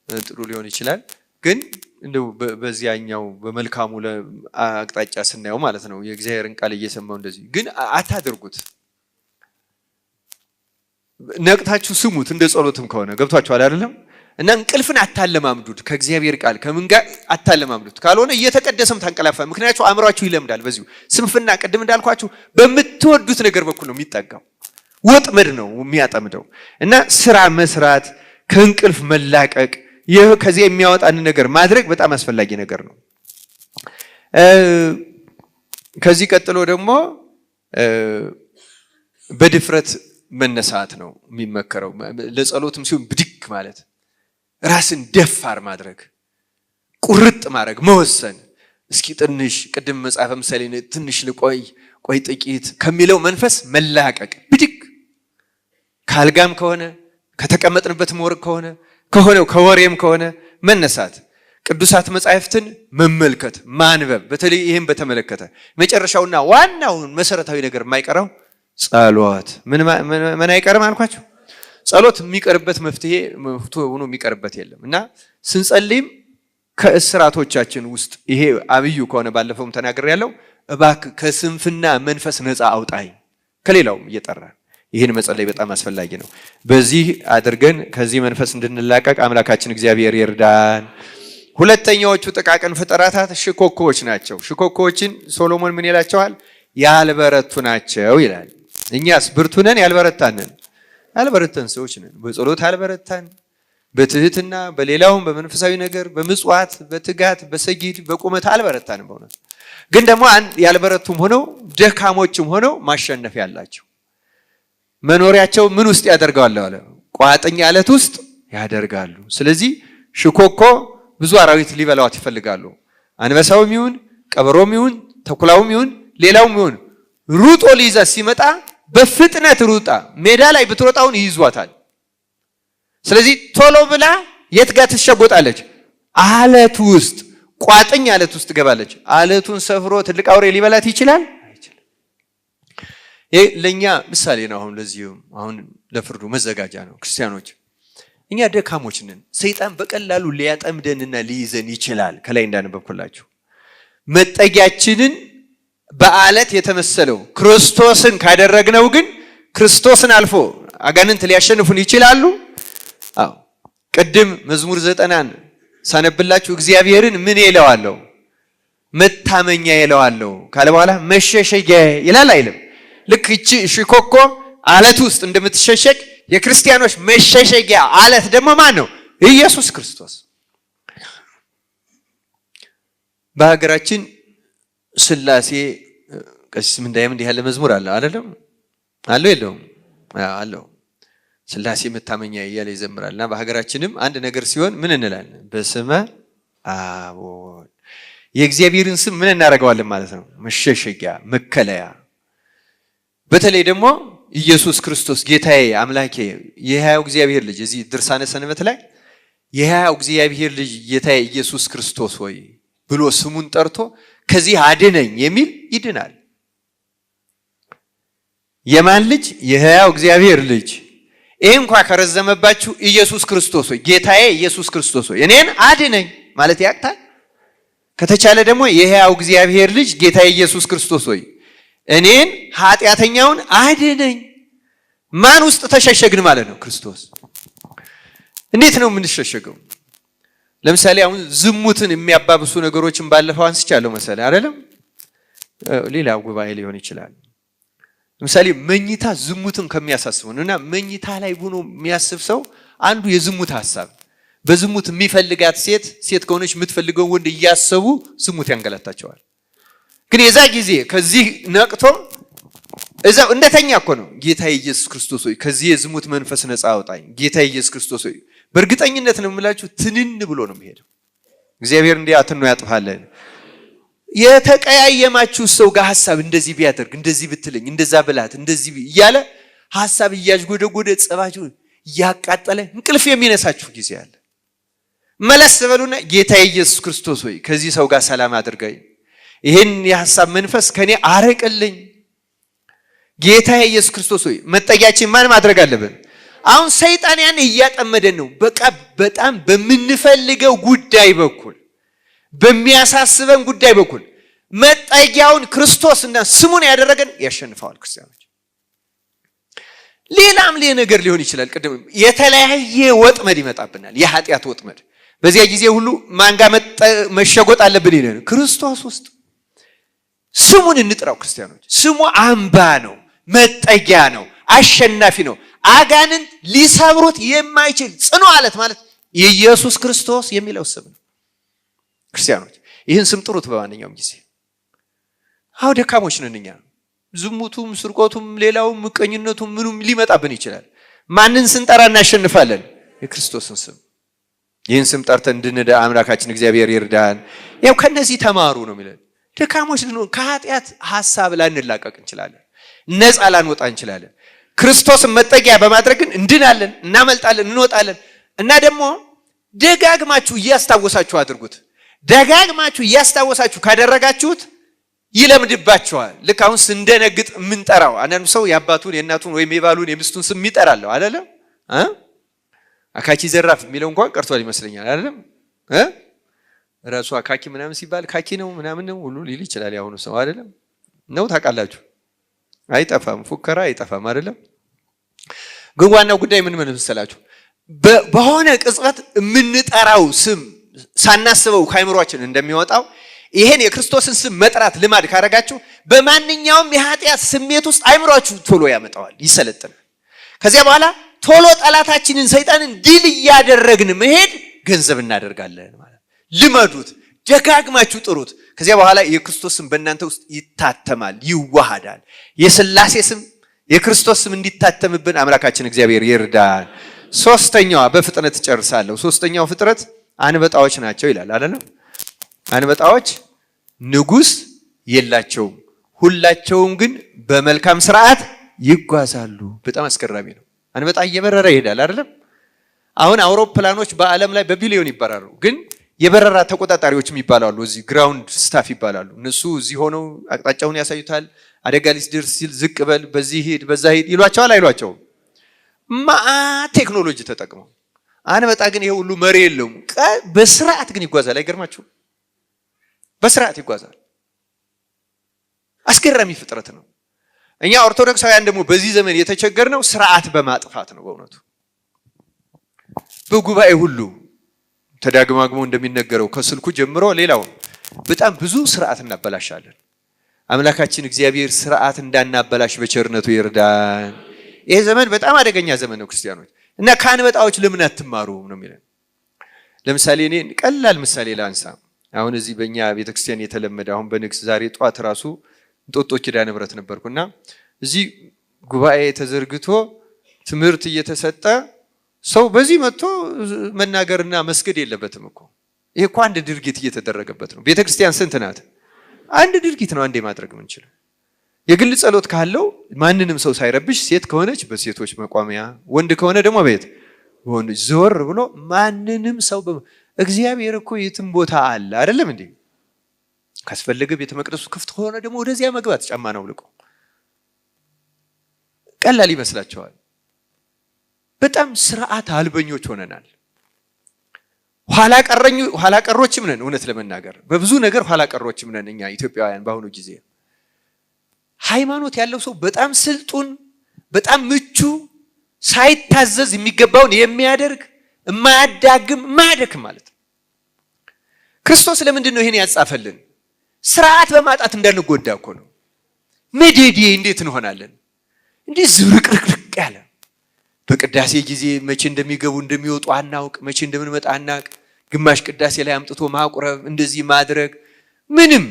ጥሩ ሊሆን ይችላል። ግን እንደው በዚያኛው በመልካሙ አቅጣጫ ስናየው ማለት ነው የእግዚአብሔርን ቃል እየሰማው እንደዚህ ግን አታድርጉት። ነቅታችሁ ስሙት። እንደ ጸሎትም ከሆነ ገብቷችኋል አይደለም? እና እንቅልፍን አታለማምዱት። ከእግዚአብሔር ቃል ከምን ጋር አታለማምዱት። ካልሆነ እየተቀደሰም ታንቀላፋ። ምክንያቱም አእምሯችሁ ይለምዳል። በዚሁ ስንፍና ቅድም እንዳልኳችሁ በምትወዱት ነገር በኩል ነው የሚጠጋው። ወጥመድ ነው የሚያጠምደው። እና ስራ መስራት፣ ከእንቅልፍ መላቀቅ፣ ከዚህ የሚያወጣን ነገር ማድረግ በጣም አስፈላጊ ነገር ነው። ከዚህ ቀጥሎ ደግሞ በድፍረት መነሳት ነው የሚመከረው። ለጸሎትም ሲሆን ብድግ ማለት፣ ራስን ደፋር ማድረግ፣ ቁርጥ ማድረግ፣ መወሰን። እስኪ ትንሽ ቅድም መጽሐፈ ምሳሌ ትንሽ ልቆይ፣ ቆይ ጥቂት ከሚለው መንፈስ መላቀቅ፣ ብድግ ካልጋም ከሆነ ከተቀመጥንበት ወርቅ ከሆነ ከወሬም ከሆነ መነሳት፣ ቅዱሳት መጻሕፍትን መመልከት፣ ማንበብ። በተለይ ይህም በተመለከተ መጨረሻውና ዋናው መሰረታዊ ነገር የማይቀረው ጸሎት። ምን አይቀርም አልኳችሁ? ጸሎት የሚቀርበት መፍትሄ ሆኖ የሚቀርበት የለም። እና ስንጸልይም ከእስራቶቻችን ውስጥ ይሄ አብዩ ከሆነ ባለፈውም ተናግሬያለሁ፣ እባክህ ከስንፍና መንፈስ ነፃ አውጣኝ ከሌላውም እየጠራን ይህን መጸለይ በጣም አስፈላጊ ነው። በዚህ አድርገን ከዚህ መንፈስ እንድንላቀቅ አምላካችን እግዚአብሔር ይርዳን። ሁለተኛዎቹ ጥቃቅን ፍጥረታት ሽኮኮዎች ናቸው። ሽኮኮዎችን ሶሎሞን ምን ይላቸዋል? ያልበረቱ ናቸው ይላል። እኛስ ብርቱ ነን? ያልበረታን ሰዎች ነን። በጸሎት አልበረታን፣ በትህትና በሌላውም በመንፈሳዊ ነገር በምጽዋት በትጋት በሰጊድ በቁመት አልበረታንም። በእውነት ግን ደግሞ ያልበረቱም ሆነው ደካሞችም ሆነው ማሸነፍ ያላቸው መኖሪያቸው ምን ውስጥ ያደርጋሉ አለ? ቋጥኝ አለት ውስጥ ያደርጋሉ። ስለዚህ ሽኮኮ ብዙ አራዊት ሊበላዋት ይፈልጋሉ። አንበሳውም ይሁን ቀበሮም ይሁን ተኩላውም ይሁን ሌላውም ይሁን ሩጦ ሊይዛ ሲመጣ በፍጥነት ሩጣ ሜዳ ላይ ብትሮጣውን ይይዟታል። ስለዚህ ቶሎ ብላ የት ጋር ትሸጎጣለች? አለት ውስጥ፣ ቋጥኝ አለት ውስጥ ገባለች። አለቱን ሰፍሮ ትልቅ አውሬ ሊበላት ይችላል? አይችልም። ይሄ ለኛ ምሳሌ ነው። አሁን ለፍርዱ መዘጋጃ ነው። ክርስቲያኖች እኛ ደካሞች ነን። ሰይጣን በቀላሉ ሊያጠምደንና ሊይዘን ይችላል። ከላይ እንዳነበብኩላችሁ መጠጊያችንን በአለት የተመሰለው ክርስቶስን ካደረግነው ግን ክርስቶስን አልፎ አጋንንት ሊያሸንፉን ይችላሉ። አዎ ቅድም መዝሙር 90ን ሳነብላችሁ እግዚአብሔርን ምን ይለዋለሁ? መታመኛ ይለዋለሁ ካለ በኋላ መሸሸጊያ ይላል አይልም? ልክ እቺ ሽኮኮ አለት ውስጥ እንደምትሸሸግ የክርስቲያኖች መሸሸጊያ አለት ደግሞ ማን ነው? ኢየሱስ ክርስቶስ። በሀገራችን ስላሴ ቀሲስ ምንዳይም እንዲህ ያለ መዝሙር አለ አይደለም? አለው የለውም? አለው። ስላሴ መታመኛ እያለ ይዘምራልና በሀገራችንም አንድ ነገር ሲሆን ምን እንላለን? በስመ አብ ወወልድ። የእግዚአብሔርን ስም ምን እናደርገዋለን ማለት ነው? መሸሸጊያ፣ መከለያ። በተለይ ደግሞ ኢየሱስ ክርስቶስ ጌታዬ አምላኬ የሕያው እግዚአብሔር ልጅ እዚህ ድርሳነ ሰንበት ላይ የሕያው እግዚአብሔር ልጅ ጌታዬ ኢየሱስ ክርስቶስ ሆይ ብሎ ስሙን ጠርቶ ከዚህ አድነኝ የሚል ይድናል። የማን ልጅ? የሕያው እግዚአብሔር ልጅ። ይሄ እንኳን ከረዘመባችሁ ኢየሱስ ክርስቶስ ሆይ ጌታዬ ኢየሱስ ክርስቶስ ሆይ እኔን አድነኝ ማለት ያቅታል። ከተቻለ ደግሞ የሕያው እግዚአብሔር ልጅ ጌታዬ ኢየሱስ ክርስቶስ ሆይ እኔን ኃጢአተኛውን አድነኝ። ማን ውስጥ ተሸሸግን ማለት ነው? ክርስቶስ። እንዴት ነው የምንሸሸገው? ለምሳሌ አሁን ዝሙትን የሚያባብሱ ነገሮችን ባለፈው አንስቻለሁ መሰለኝ አይደለም? ሌላ ጉባኤ ሊሆን ይችላል። ለምሳሌ መኝታ ዝሙትን ከሚያሳስቡና መኝታ ላይ ሆኖ የሚያስብ ሰው አንዱ የዝሙት ሐሳብ፣ በዝሙት የሚፈልጋት ሴት ከሆነች የምትፈልገው ወንድ እያሰቡ ዝሙት ያንገላታቸዋል። ግን የዛ ጊዜ ከዚህ ነቅቶ እዛው እንደተኛ እኮ ነው ጌታ ኢየሱስ ክርስቶስ ሆይ ከዚህ የዝሙት መንፈስ ነፃ አውጣኝ፣ ጌታ ኢየሱስ ክርስቶስ ሆይ። በእርግጠኝነት ነው የምላችሁ ትንን ብሎ ነው የሚሄደው። እግዚአብሔር እንዲያትን ነው ያጥፋለን። የተቀያየማችሁ ሰው ጋር ሐሳብ እንደዚህ ቢያደርግ እንደዚህ ብትለኝ እንደዛ ብላት እንደዚህ እያለ ሐሳብ እያጅጎደጎደ ጸባችሁ እያቃጠለ እንቅልፍ የሚነሳችሁ ጊዜ አለ። መለስ በሉና ጌታ ኢየሱስ ክርስቶስ ሆይ ከዚህ ሰው ጋር ሰላም አድርገኝ፣ ይሄን የሐሳብ መንፈስ ከኔ አረቅልኝ። ጌታ ኢየሱስ ክርስቶስ ሆይ መጠጊያችን ማን ማድረግ አለብን? አሁን ሰይጣን ያን እያጠመደን ነው። በቃ በጣም በምንፈልገው ጉዳይ በኩል በሚያሳስበን ጉዳይ በኩል መጠጊያውን ክርስቶስና ስሙን ያደረገን ያሸንፈዋል። ክርስቲያኖች ሌላም ነገር ሊሆን ይችላል። ቅድም የተለያየ ወጥመድ ይመጣብናል፣ የኃጢአት ወጥመድ። በዚያ ጊዜ ሁሉ ማን ጋር መሸጎጥ አለብን? ይላል ክርስቶስ ውስጥ። ስሙን እንጥራው ክርስቲያኖች። ስሙ አምባ ነው፣ መጠጊያ ነው፣ አሸናፊ ነው። አጋንንት ሊሰብሩት የማይችል ጽኑ አለት ማለት የኢየሱስ ክርስቶስ የሚለው ስም ነው። ክርስቲያኖች ይህን ስም ጥሩት በማንኛውም ጊዜ። አዎ ደካሞች ነን እኛ። ዝሙቱም፣ ስርቆቱም፣ ሌላውም ምቀኝነቱም ምኑም ሊመጣብን ይችላል። ማንን ስንጠራ እናሸንፋለን? የክርስቶስን ስም። ይህን ስም ጠርተን እንድንዳ አምላካችን እግዚአብሔር ይርዳን። ያው ከነዚህ ተማሩ ነው የሚለን። ደካሞች ነን። ከኃጢአት ሐሳብ ላንላቀቅ እንችላለን፣ ነፃ ላንወጣ እንችላለን። ክርስቶስን መጠጊያ በማድረግ ግን እንድናለን፣ እናመልጣለን፣ እንወጣለን። እና ደግሞ ደጋግማችሁ እያስታወሳችሁ አድርጉት። ደጋግማችሁ እያስታወሳችሁ ካደረጋችሁት ይለምድባችኋል። ልክ አሁን ስንደነግጥ የምንጠራው አንዳንዱ ሰው የአባቱን የእናቱን ወይም የባሉን የሚስቱን ስም ይጠራለሁ አይደለም? አካኪ ዘራፍ የሚለው እንኳን ቀርቷል ይመስለኛል አይደለም? ራሱ አካኪ ምናምን ሲባል ካኪ ነው ምናምን ነው ሁሉ ሊል ይችላል ያሁኑ ሰው አይደለም? ነው ታውቃላችሁ። አይጠፋም፣ ፉከራ አይጠፋም አይደለም? ግን ዋናው ጉዳይ ምን መሰላችሁ? በሆነ ቅጽበት የምንጠራው ስም ሳናስበው ከአይምሯችን እንደሚወጣው ይሄን የክርስቶስን ስም መጥራት ልማድ ካረጋችሁ በማንኛውም የኃጢአት ስሜት ውስጥ አይምሯችሁ ቶሎ ያመጣዋል፣ ይሰለጥናል። ከዚያ በኋላ ቶሎ ጠላታችንን ሰይጣንን ድል እያደረግን መሄድ ገንዘብ እናደርጋለን ማለት። ልመዱት፣ ደጋግማችሁ ጥሩት። ከዚያ በኋላ የክርስቶስ ስም በእናንተ ውስጥ ይታተማል፣ ይዋሃዳል። የሥላሴ ስም የክርስቶስ ስም እንዲታተምብን አምላካችን እግዚአብሔር ይርዳል። ሶስተኛዋ በፍጥነት ጨርሳለሁ። ሶስተኛው ፍጥረት አንበጣዎች ናቸው ይላል አይደል? አንበጣዎች ንጉስ የላቸውም፣ ሁላቸውም ግን በመልካም ስርዓት ይጓዛሉ። በጣም አስገራሚ ነው። አንበጣ እየበረረ ይሄዳል አይደለም? አሁን አውሮፕላኖች በዓለም ላይ በቢሊዮን ይበራሉ፣ ግን የበረራ ተቆጣጣሪዎች ይባላሉ፣ እዚህ ግራውንድ ስታፍ ይባላሉ። እነሱ እዚህ ሆነው አቅጣጫውን ያሳዩታል። አደጋ ሊደርስ ሲል ዝቅ በል፣ በዚህ ሂድ፣ በዛ ሂድ ይሏቸዋል አይሏቸውም? ቴክኖሎጂ ተጠቅመው። አንበጣ ግን ይሄ ሁሉ መሪ የለውም፣ በስርዓት ግን ይጓዛል። አይገርማችሁም? በስርዓት ይጓዛል። አስገራሚ ፍጥረት ነው። እኛ ኦርቶዶክሳውያን ደግሞ በዚህ ዘመን የተቸገርነው ስርዓት በማጥፋት ነው። በእውነቱ በጉባኤ ሁሉ ተዳግማግሞ እንደሚነገረው ከስልኩ ጀምሮ ሌላው በጣም ብዙ ስርዓት እናበላሻለን። አምላካችን እግዚአብሔር ስርዓት እንዳናበላሽ በቸርነቱ ይርዳን። ይሄ ዘመን በጣም አደገኛ ዘመን ነው ክርስቲያኖች። እና ከአንበጣዎች ለምን አትማሩ ነው የሚለን። ለምሳሌ እኔ ቀላል ምሳሌ ላንሳ። አሁን እዚህ በእኛ ቤተክርስቲያን የተለመደ አሁን በንግስ ዛሬ ጧት ራሱ እንጦጦ ኪዳነ ምሕረት ነበርኩና እዚህ ጉባኤ ተዘርግቶ ትምህርት እየተሰጠ ሰው በዚህ መጥቶ መናገርና መስገድ የለበትም እኮ። ይሄ እኮ አንድ ድርጊት እየተደረገበት ነው። ቤተክርስቲያን ስንት ናት? አንድ ድርጊት ነው አንዴ ማድረግ የምንችለው። የግል ጸሎት ካለው ማንንም ሰው ሳይረብሽ፣ ሴት ከሆነች በሴቶች መቋሚያ፣ ወንድ ከሆነ ደግሞ ቤት ወንድ ዞር ብሎ ማንንም ሰው እግዚአብሔር እኮ የትም ቦታ አለ አይደለም እንዴ? ካስፈለገ ቤተ መቅደሱ ክፍት ሆነ ደግሞ ወደዚያ መግባት ጫማ ነው ልቆ። ቀላል ይመስላችኋል? በጣም ስርዓት አልበኞች ሆነናል። ኋላ ቀሮችም ነን። እውነት ለመናገር በብዙ ነገር ኋላ ቀሮችም ነን እኛ ኢትዮጵያውያን በአሁኑ ጊዜ። ሃይማኖት ያለው ሰው በጣም ስልጡን፣ በጣም ምቹ፣ ሳይታዘዝ የሚገባውን የሚያደርግ፣ የማያዳግም፣ የማያደክም ማለት ነው። ክርስቶስ ለምንድን ነው ይሄን ያጻፈልን? ስርዓት በማጣት እንዳንጎዳ እኮ ነው። መዴዴ እንዴት እንሆናለን? እንዴ ዝርቅርቅርቅ ያለ በቅዳሴ ጊዜ መቼ እንደሚገቡ እንደሚወጡ አናውቅ፣ መቼ እንደምንመጣ አናውቅ። ግማሽ ቅዳሴ ላይ አምጥቶ ማቁረብ፣ እንደዚህ ማድረግ ምንም።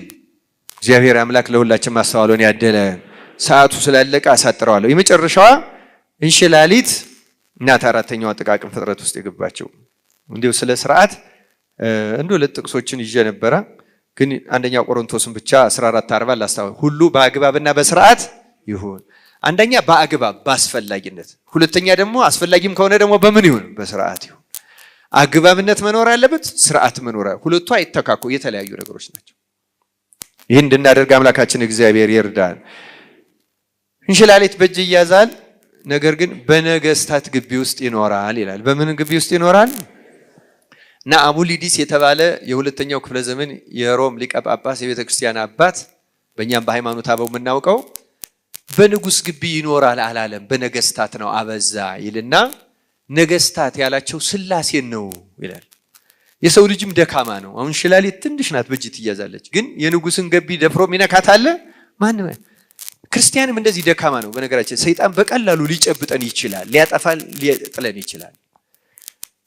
እግዚአብሔር አምላክ ለሁላችን ማስተዋሉን ያደለ። ሰዓቱ ስላለቀ አሳጥረዋለሁ። የመጨረሻዋ እንሽላሊት እናት አራተኛዋ ጥቃቅን ፍጥረት ውስጥ የገባቸው እንዲሁ ስለ ስርዓት እንደው ለጥቅሶችን ይዤ ነበረ፣ ግን አንደኛ ቆሮንቶስን ብቻ 14:40 ላስታውስ። ሁሉ በአግባብና በስርዓት ይሁን። አንደኛ በአግባብ በአስፈላጊነት፣ ሁለተኛ ደግሞ አስፈላጊም ከሆነ ደግሞ በምን ይሁን? በስርዓት ይሁን። አግባብነት መኖር አለበት፣ ስርዓት መኖር። ሁለቱ አይተካኩ፣ የተለያዩ ነገሮች ናቸው። ይህን እንድናደርግ አምላካችን እግዚአብሔር ይርዳን። እንሽላሊት በእጅ ይያዛል፣ ነገር ግን በነገስታት ግቢ ውስጥ ይኖራል ይላል። በምን ግቢ ውስጥ ይኖራል? እና አቡሊዲስ የተባለ የሁለተኛው ክፍለ ዘመን የሮም ሊቀ ጳጳስ የቤተ ክርስቲያን አባት፣ በእኛም በሃይማኖት አበው የምናውቀው በንጉስ ግቢ ይኖራል አላለም፣ በነገስታት ነው አበዛ ይልና ነገስታት ያላቸው ስላሴን ነው ይላል። የሰው ልጅም ደካማ ነው። አሁን እንሽላሊት ትንሽ ናት፣ በእጅ ትያዛለች፣ ግን የንጉስን ግቢ ደፍሮ ሚነካት አለ ማንም? ክርስቲያንም እንደዚህ ደካማ ነው። በነገራችን ሰይጣን በቀላሉ ሊጨብጠን ይችላል፣ ሊያጠፋን ሊጥለን ይችላል።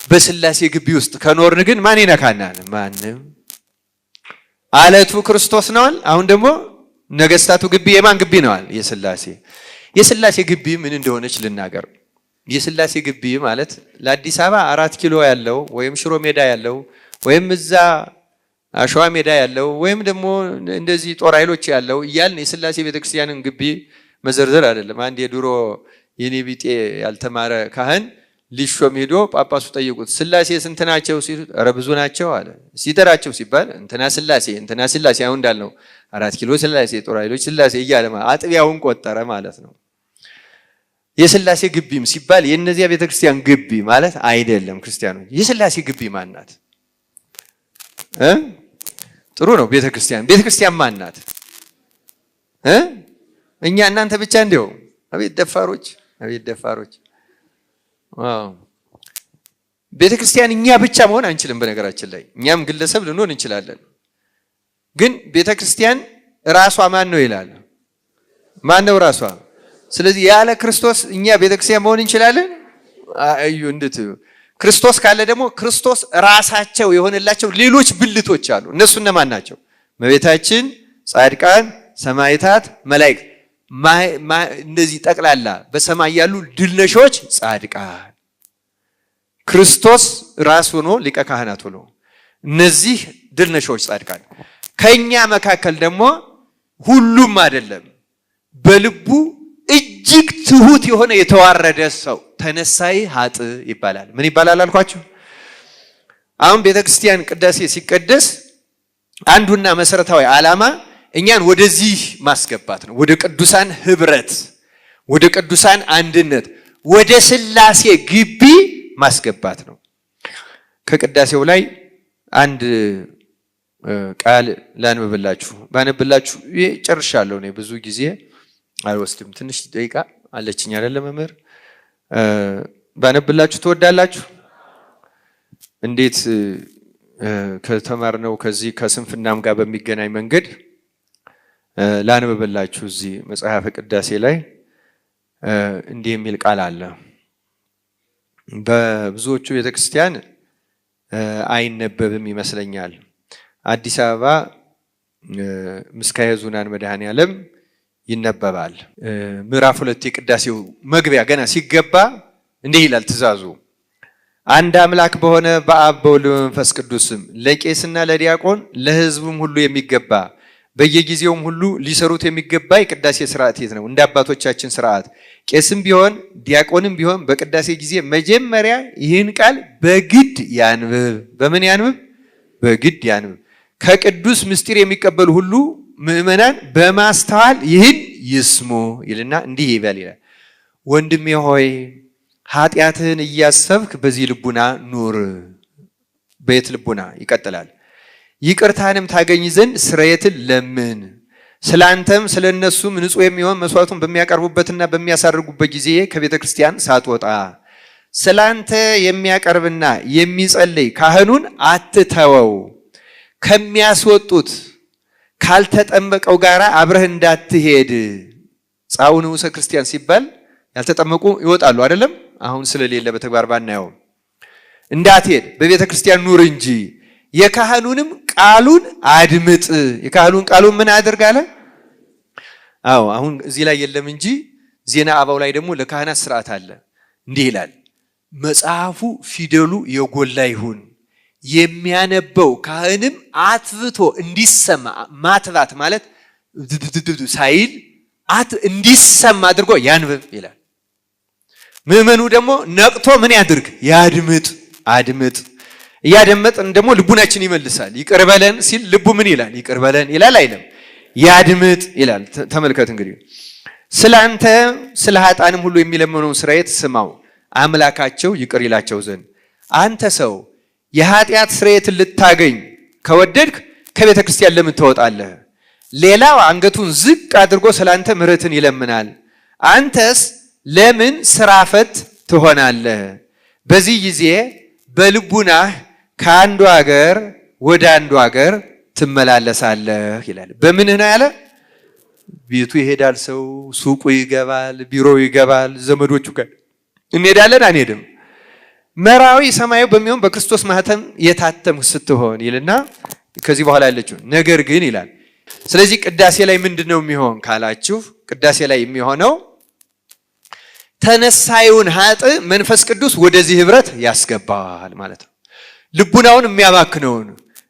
በስላሴ ግቢ ውስጥ ከኖርን ግን ማን ይነካናል? ማንም። አለቱ ክርስቶስ ነዋል። አሁን ደግሞ ነገስታቱ ግቢ የማን ግቢ ነዋል? የስላሴ። የስላሴ ግቢ ምን እንደሆነች ልናገር። የስላሴ ግቢ ማለት ለአዲስ አበባ 4 ኪሎ ያለው ወይም ሽሮ ሜዳ ያለው ወይም እዛ አሸዋ ሜዳ ያለው ወይም ደግሞ እንደዚህ ጦር ኃይሎች ያለው እያልን የስላሴ ቤተክርስቲያንን ግቢ መዘርዘር አይደለም። አንድ የድሮ የኔ ቢጤ ያልተማረ ካህን ሊሾም ሄዶ ጳጳሱ ጠይቁት፣ ስላሴ ስንት ናቸው ሲሉት፣ ኧረ ብዙ ናቸው አለ። ሲጠራቸው ሲባል እንትና ስላሴ አሁን እንዳልነው 4 ኪሎ ስላሴ፣ ጦር ኃይሎች ስላሴ እያለ አጥቢያውን ቆጠረ ማለት ነው። የስላሴ ግቢም ሲባል የእነዚያ ቤተክርስቲያን ግቢ ማለት አይደለም። ክርስቲያኖች የስላሴ ግቢ ማን ናት? ጥሩ ነው። ቤተክርስቲያን ማን ናት? እኛ እናንተ ብቻ እንዲያው። አቤት ደፋሮች! ዋው! ቤተክርስቲያን እኛ ብቻ መሆን አንችልም። በነገራችን ላይ እኛም ግለሰብ ልንሆን እንችላለን። ግን ቤተክርስቲያን ራሷ ማን ነው ይላል? ማን ነው ራሷ? ስለዚህ ያለ ክርስቶስ እኛ ቤተክርስቲያን መሆን እንችላለን? አዩ እንዴት ክርስቶስ ካለ ደግሞ ክርስቶስ ራሳቸው የሆነላቸው ሌሎች ብልቶች አሉ። እነሱ እነማን ናቸው? እመቤታችን፣ ጻድቃን፣ ሰማዕታት፣ መላእክት። እነዚህ ጠቅላላ በሰማይ ያሉ ድል ነሾች ጻድቃን፣ ክርስቶስ ራስ ሆኖ ሊቀ ካህናት ሆኖ እነዚህ ድል ነሾች ጻድቃን። ከኛ መካከል ደግሞ ሁሉም አይደለም በልቡ እጅግ ትሁት የሆነ የተዋረደ ሰው ተነሳይ ሀጥ ይባላል። ምን ይባላል አልኳችሁ? አሁን ቤተክርስቲያን ቅዳሴ ሲቀደስ አንዱና መሰረታዊ ዓላማ እኛን ወደዚህ ማስገባት ነው። ወደ ቅዱሳን ህብረት፣ ወደ ቅዱሳን አንድነት፣ ወደ ሥላሴ ግቢ ማስገባት ነው። ከቅዳሴው ላይ አንድ ቃል ላንብብላችሁ። ባነብላችሁ ጨርሻለሁ። እኔ ብዙ ጊዜ አልወስድም። ትንሽ ደቂቃ አለችኝ አይደል መምህር? ባነብላችሁ ትወዳላችሁ? እንዴት ከተማርነው ከዚህ ከስንፍናም ጋር በሚገናኝ መንገድ ላንብብላችሁ። እዚህ መጽሐፈ ቅዳሴ ላይ እንዲህ የሚል ቃል አለ። በብዙዎቹ ቤተክርስቲያን አይነበብም ይመስለኛል። አዲስ አበባ ምስካየ ኅዙናን መድኃኔዓለም ይነበባል። ምዕራፍ 2 የቅዳሴው መግቢያ ገና ሲገባ እንዲህ ይላል ትእዛዙ። አንድ አምላክ በሆነ በአብ በወልድ በመንፈስ ቅዱስም ለቄስና ለዲያቆን ለሕዝቡም ሁሉ የሚገባ በየጊዜውም ሁሉ ሊሰሩት የሚገባ የቅዳሴ ስርዓት ነው። እንደ አባቶቻችን ስርዓት ቄስም ቢሆን ዲያቆንም ቢሆን በቅዳሴ ጊዜ መጀመሪያ ይህን ቃል በግድ ያንብብ። በምን ያንብብ? በግድ ያንብብ። ከቅዱስ ምስጢር የሚቀበሉ ሁሉ ምእመናን በማስተዋል ይህን ይስሙ ይልና እንዲህ ይበል ይላል። ወንድሜ ሆይ ኃጢአትህን እያሰብክ በዚህ ልቡና ኑር። በየት ልቡና? ይቀጥላል። ይቅርታንም ታገኝ ዘንድ ስርየትን ለምን። ስላንተም ስለነሱም ንጹሕ የሚሆን መስዋዕቱን በሚያቀርቡበትና በሚያሳርጉበት ጊዜ ከቤተ ክርስቲያን ሳትወጣ ስላንተ የሚያቀርብና የሚጸልይ ካህኑን አትተወው። ከሚያስወጡት ካልተጠመቀው ጋር አብረህ እንዳትሄድ። ጻኡ ንዑሰ ክርስቲያን ሲባል ያልተጠመቁ ይወጣሉ አይደለም? አሁን ስለሌለ በተግባር ባናየው እንዳትሄድ በቤተ ክርስቲያን ኑር እንጂ የካህኑንም ቃሉን አድምጥ። የካህኑን ቃሉን ምን አድርግ አለ? አዎ አሁን እዚህ ላይ የለም እንጂ ዜና አበው ላይ ደግሞ ለካህናት ስርዓት አለ። እንዲህ ይላል፣ መጽሐፉ ፊደሉ የጎላ ይሁን፣ የሚያነበው ካህንም አትብቶ እንዲሰማ። ማትባት ማለት ሳይል እንዲሰማ አድርጎ ያንብብ ይላል። ምእመኑ ደግሞ ነቅቶ ምን ያድርግ? ያድምጥ። አድምጥ። እያደመጥን ደግሞ ልቡናችን ይመልሳል። ይቅር በለን ሲል ልቡ ምን ይላል? ይቅር በለን ይላል አይልም? ያድምጥ ይላል። ተመልከት እንግዲህ ስላንተ ስለ ኃጥአንም ሁሉ የሚለመነውን ስርየት ስማው፣ አምላካቸው ይቅር ይላቸው ዘንድ። አንተ ሰው የኃጢአት ስርየትን ልታገኝ ከወደድክ ከቤተ ክርስቲያን ለምን ትወጣለህ? ሌላው አንገቱን ዝቅ አድርጎ ስላንተ ምሕረትን ይለምናል። አንተስ ለምን ስራ ፈት ትሆናለህ? በዚህ ጊዜ በልቡናህ ከአንዱ ሀገር ወደ አንዱ ሀገር ትመላለሳለህ ይላል። በምንህ ነው ያለ? ቤቱ ይሄዳል፣ ሰው ሱቁ ይገባል፣ ቢሮ ይገባል፣ ዘመዶቹ ጋር እንሄዳለን አንሄድም። መራዊ ሰማያዊ በሚሆን በክርስቶስ ማህተም የታተምህ ስትሆን ይልና ከዚህ በኋላ ያለችው ነገር ግን ይላል። ስለዚህ ቅዳሴ ላይ ምንድነው የሚሆን ካላችሁ፣ ቅዳሴ ላይ የሚሆነው ተነሳዩን ሀጥ መንፈስ ቅዱስ ወደዚህ ህብረት ያስገባል ማለት ነው። ልቡናውን የሚያባክነውን፣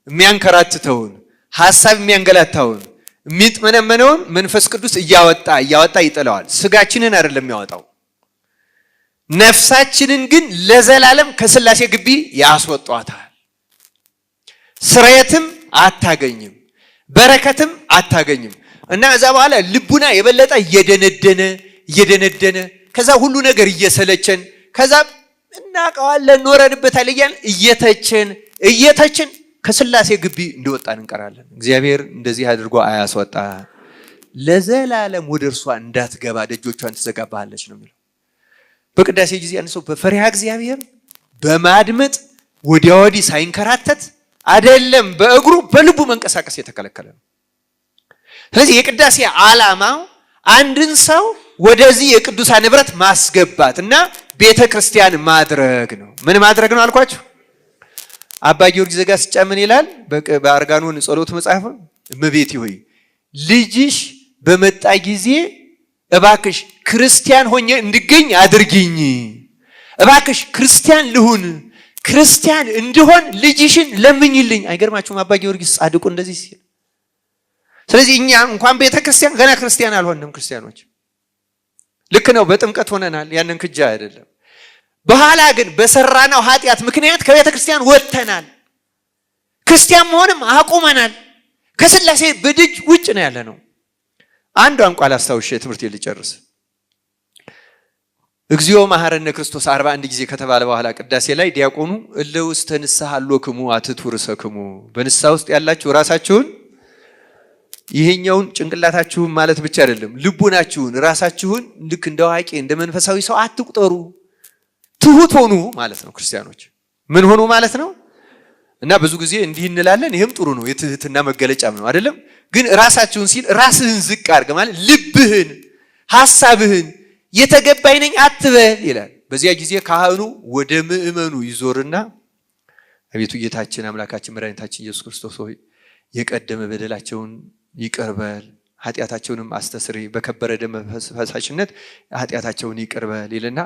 የሚያንከራትተውን፣ ሐሳብ የሚያንገላታውን፣ የሚጥመነመነውን መንፈስ ቅዱስ እያወጣ ይጥለዋል። ስጋችንን አይደለም የሚያወጣው፣ ነፍሳችንን ግን ለዘላለም ከሥላሴ ግቢ ያስወጧታል። ስርየትም አታገኝም፣ በረከትም አታገኝም። እና እዛ በኋላ ልቡና የበለጠ እየደነደነ ከዛ ሁሉ ነገር እየሰለቸን ከዛ እናቀዋለን ኖረንበታል እያልን እየተችን ከሥላሴ ግቢ እንደወጣን እንቀራለን። እግዚአብሔር እንደዚህ አድርጎ አያስወጣ። ለዘላለም ወደ እርሷ እንዳትገባ ደጆቿን ትዘጋባለች ነው የሚለው። በቅዳሴ ጊዜ አንድ ሰው በፈሪሃ እግዚአብሔር በማድመጥ ወዲያ ወዲህ ሳይንከራተት አይደለም በእግሩ በልቡ መንቀሳቀስ የተከለከለ ነው። ስለዚህ የቅዳሴ ዓላማው አንድን ሰው ወደዚህ የቅዱሳን ህብረት ማስገባት እና ቤተ ክርስቲያን ማድረግ ነው። ምን ማድረግ ነው አልኳችሁ? አባ ጊዮርጊስ ዘጋስጫ ምን ይላል? በአርጋኖን ጸሎት መጽሐፍ እመቤቴ ሆይ ልጅሽ በመጣ ጊዜ እባክሽ ክርስቲያን ሆኜ እንድገኝ አድርጊኝ። እባክሽ ክርስቲያን ልሁን፣ ክርስቲያን እንድሆን ልጅሽን ለምኝልኝ። አይገርማችሁም? አባ ጊዮርጊስ ጻድቁ እንደዚህ ሲል። ስለዚህ እኛ እንኳን ቤተ ክርስቲያን ገና ክርስቲያን አልሆንም። ክርስቲያኖች ልክ ነው፣ በጥምቀት ሆነናል፣ ያንን ክጃ አይደለም። በኋላ ግን በሰራናው ኃጢአት ምክንያት ከቤተ ክርስቲያን ወጥተናል። ክርስቲያን መሆንም አቁመናል። ከስላሴ በደጅ ውጭ ነው ያለ ነው። አንዷን ቃል አስታውሼ ትምህርት ልጨርስ። እግዚኦ መሐረነ ክርስቶስ 41 ጊዜ ከተባለ በኋላ ቅዳሴ ላይ ዲያቆኑ እለ ውስተ ንስሐ አሎክሙ አትቱ ርሰክሙ፣ በንስሐ ውስጥ ያላችሁ ራሳችሁን፣ ይሄኛውን ጭንቅላታችሁን ማለት ብቻ አይደለም ልቡናችሁን፣ ራሳችሁን ልክ እንደ አዋቂ እንደ መንፈሳዊ ሰው አትቁጠሩ፣ ትሁት ሆኑ ማለት ነው። ክርስቲያኖች ምን ሆኑ ማለት ነው? እና ብዙ ጊዜ እንዲህ እንላለን፣ ይሄም ጥሩ ነው፣ የትህትና መገለጫም ነው አይደለም? ግን ራሳችሁን ሲል ራስህን ዝቅ አድርገህ ማለት ልብህን፣ ሐሳብህን የተገባኝ ነኝ አትበል ይላል። በዚያ ጊዜ ካህኑ ወደ ምእመኑ ይዞርና አቤቱ ጌታችን አምላካችን መድኃኒታችን ኢየሱስ ክርስቶስ ሆይ የቀደመ በደላቸውን ይቅር በል፣ ኃጢአታቸውንም አስተስሪ፣ በከበረ ደም ፈሳሽነት ኃጢአታቸውን ይቅር በል ይልና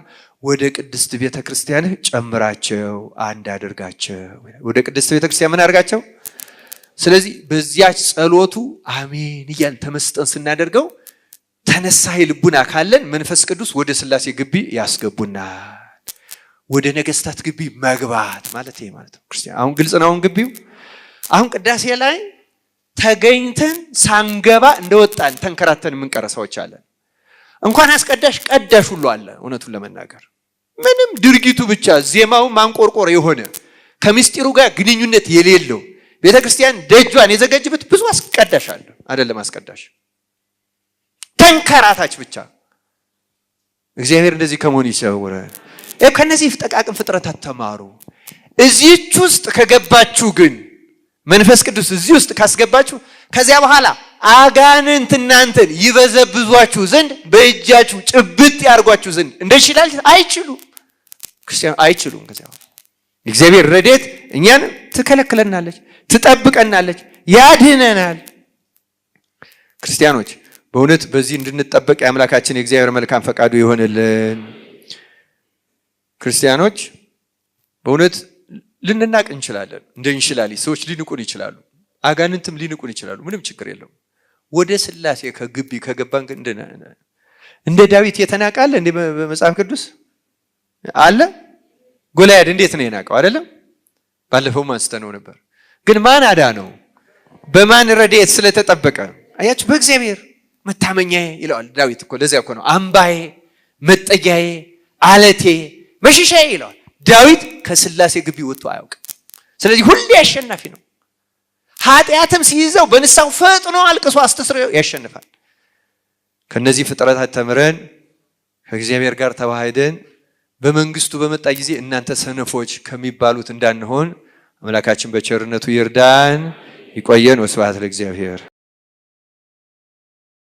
ወደ ቅድስት ቤተ ክርስቲያን ጨምራቸው፣ አንድ አድርጋቸው። ወደ ቅድስት ቤተ ክርስቲያን ምን አድርጋቸው? ስለዚህ በዚያች ጸሎቱ አሜን እያልን ተመስጠን ስናደርገው ተነሳሂ ልቡና ካለን መንፈስ ቅዱስ ወደ ስላሴ ግቢ ያስገቡናል። ወደ ነገስታት ግቢ መግባት ማለት ይሄ ማለት ነው። ክርስቲያን አሁን ግልጽ ነው። አሁን ግቢው አሁን ቅዳሴ ላይ ተገኝተን ሳንገባ እንደወጣን ተንከራተን የምንቀር ሰዎች አለን። እንኳን አስቀዳሽ ቀዳሽ ሁሉ አለ። እውነቱን ለመናገር ምንም ድርጊቱ ብቻ ዜማው ማንቆርቆር የሆነ ከምስጢሩ ጋር ግንኙነት የሌለው ቤተክርስቲያን ደጇን የዘጋጅበት ብዙ አስቀዳሽ አለ። አይደለም አስቀዳሽ ተንከራታች ብቻ። እግዚአብሔር እንደዚህ ከመሆን ይሰውረን። ከነዚህ ፍጠቃቅን ፍጥረታት ተማሩ። እዚህች ውስጥ ከገባችሁ ግን መንፈስ ቅዱስ እዚህ ውስጥ ካስገባችሁ ከዚያ በኋላ አጋንንት እናንተን ይበዘብዟችሁ ዘንድ በእጃችሁ ጭብጥ ያርጓችሁ ዘንድ እንደሽላል አይችሉም። ክርስቲያን አይችሉም። ከዚያ እግዚአብሔር ረድኤት እኛን ትከለክለናለች፣ ትጠብቀናለች፣ ያድነናል። ክርስቲያኖች በእውነት በዚህ እንድንጠበቅ የአምላካችን የእግዚአብሔር መልካም ፈቃዱ ይሆንልን። ክርስቲያኖች በእውነት ልንናቅ እንችላለን፣ እንደንሽላሊ ሰዎች ሊንቁን ይችላሉ፣ አጋንንትም ሊንቁን ይችላሉ። ምንም ችግር የለውም። ወደ ስላሴ ከግቢ ከገባን ግን እንደ ዳዊት የተናቃለ እንደ በመጽሐፍ ቅዱስ አለ። ጎልያድ እንዴት ነው የናቀው? አይደለም ባለፈው አንስተነው ነበር። ግን ማን አዳነው? በማን ረድኤት ስለተጠበቀ? አያችሁ፣ በእግዚአብሔር መታመኛዬ ይለዋል ዳዊት እኮ። ለዚያ እኮ ነው አምባዬ፣ መጠጊያዬ፣ አለቴ፣ መሸሻዬ ይለዋል። ዳዊት ከስላሴ ግቢ ወጥቶ አያውቅም። ስለዚህ ሁሌ አሸናፊ ነው። ኃጢአትም ሲይዘው በንስሐው ፈጥኖ አልቅሶ አስተስሮ ያሸንፋል። ከነዚህ ፍጥረታት ተምረን ከእግዚአብሔር ጋር ተዋህደን በመንግስቱ በመጣ ጊዜ እናንተ ሰነፎች ከሚባሉት እንዳንሆን አምላካችን በቸርነቱ ይርዳን። ይቆየን። ወስብሐት ለእግዚአብሔር።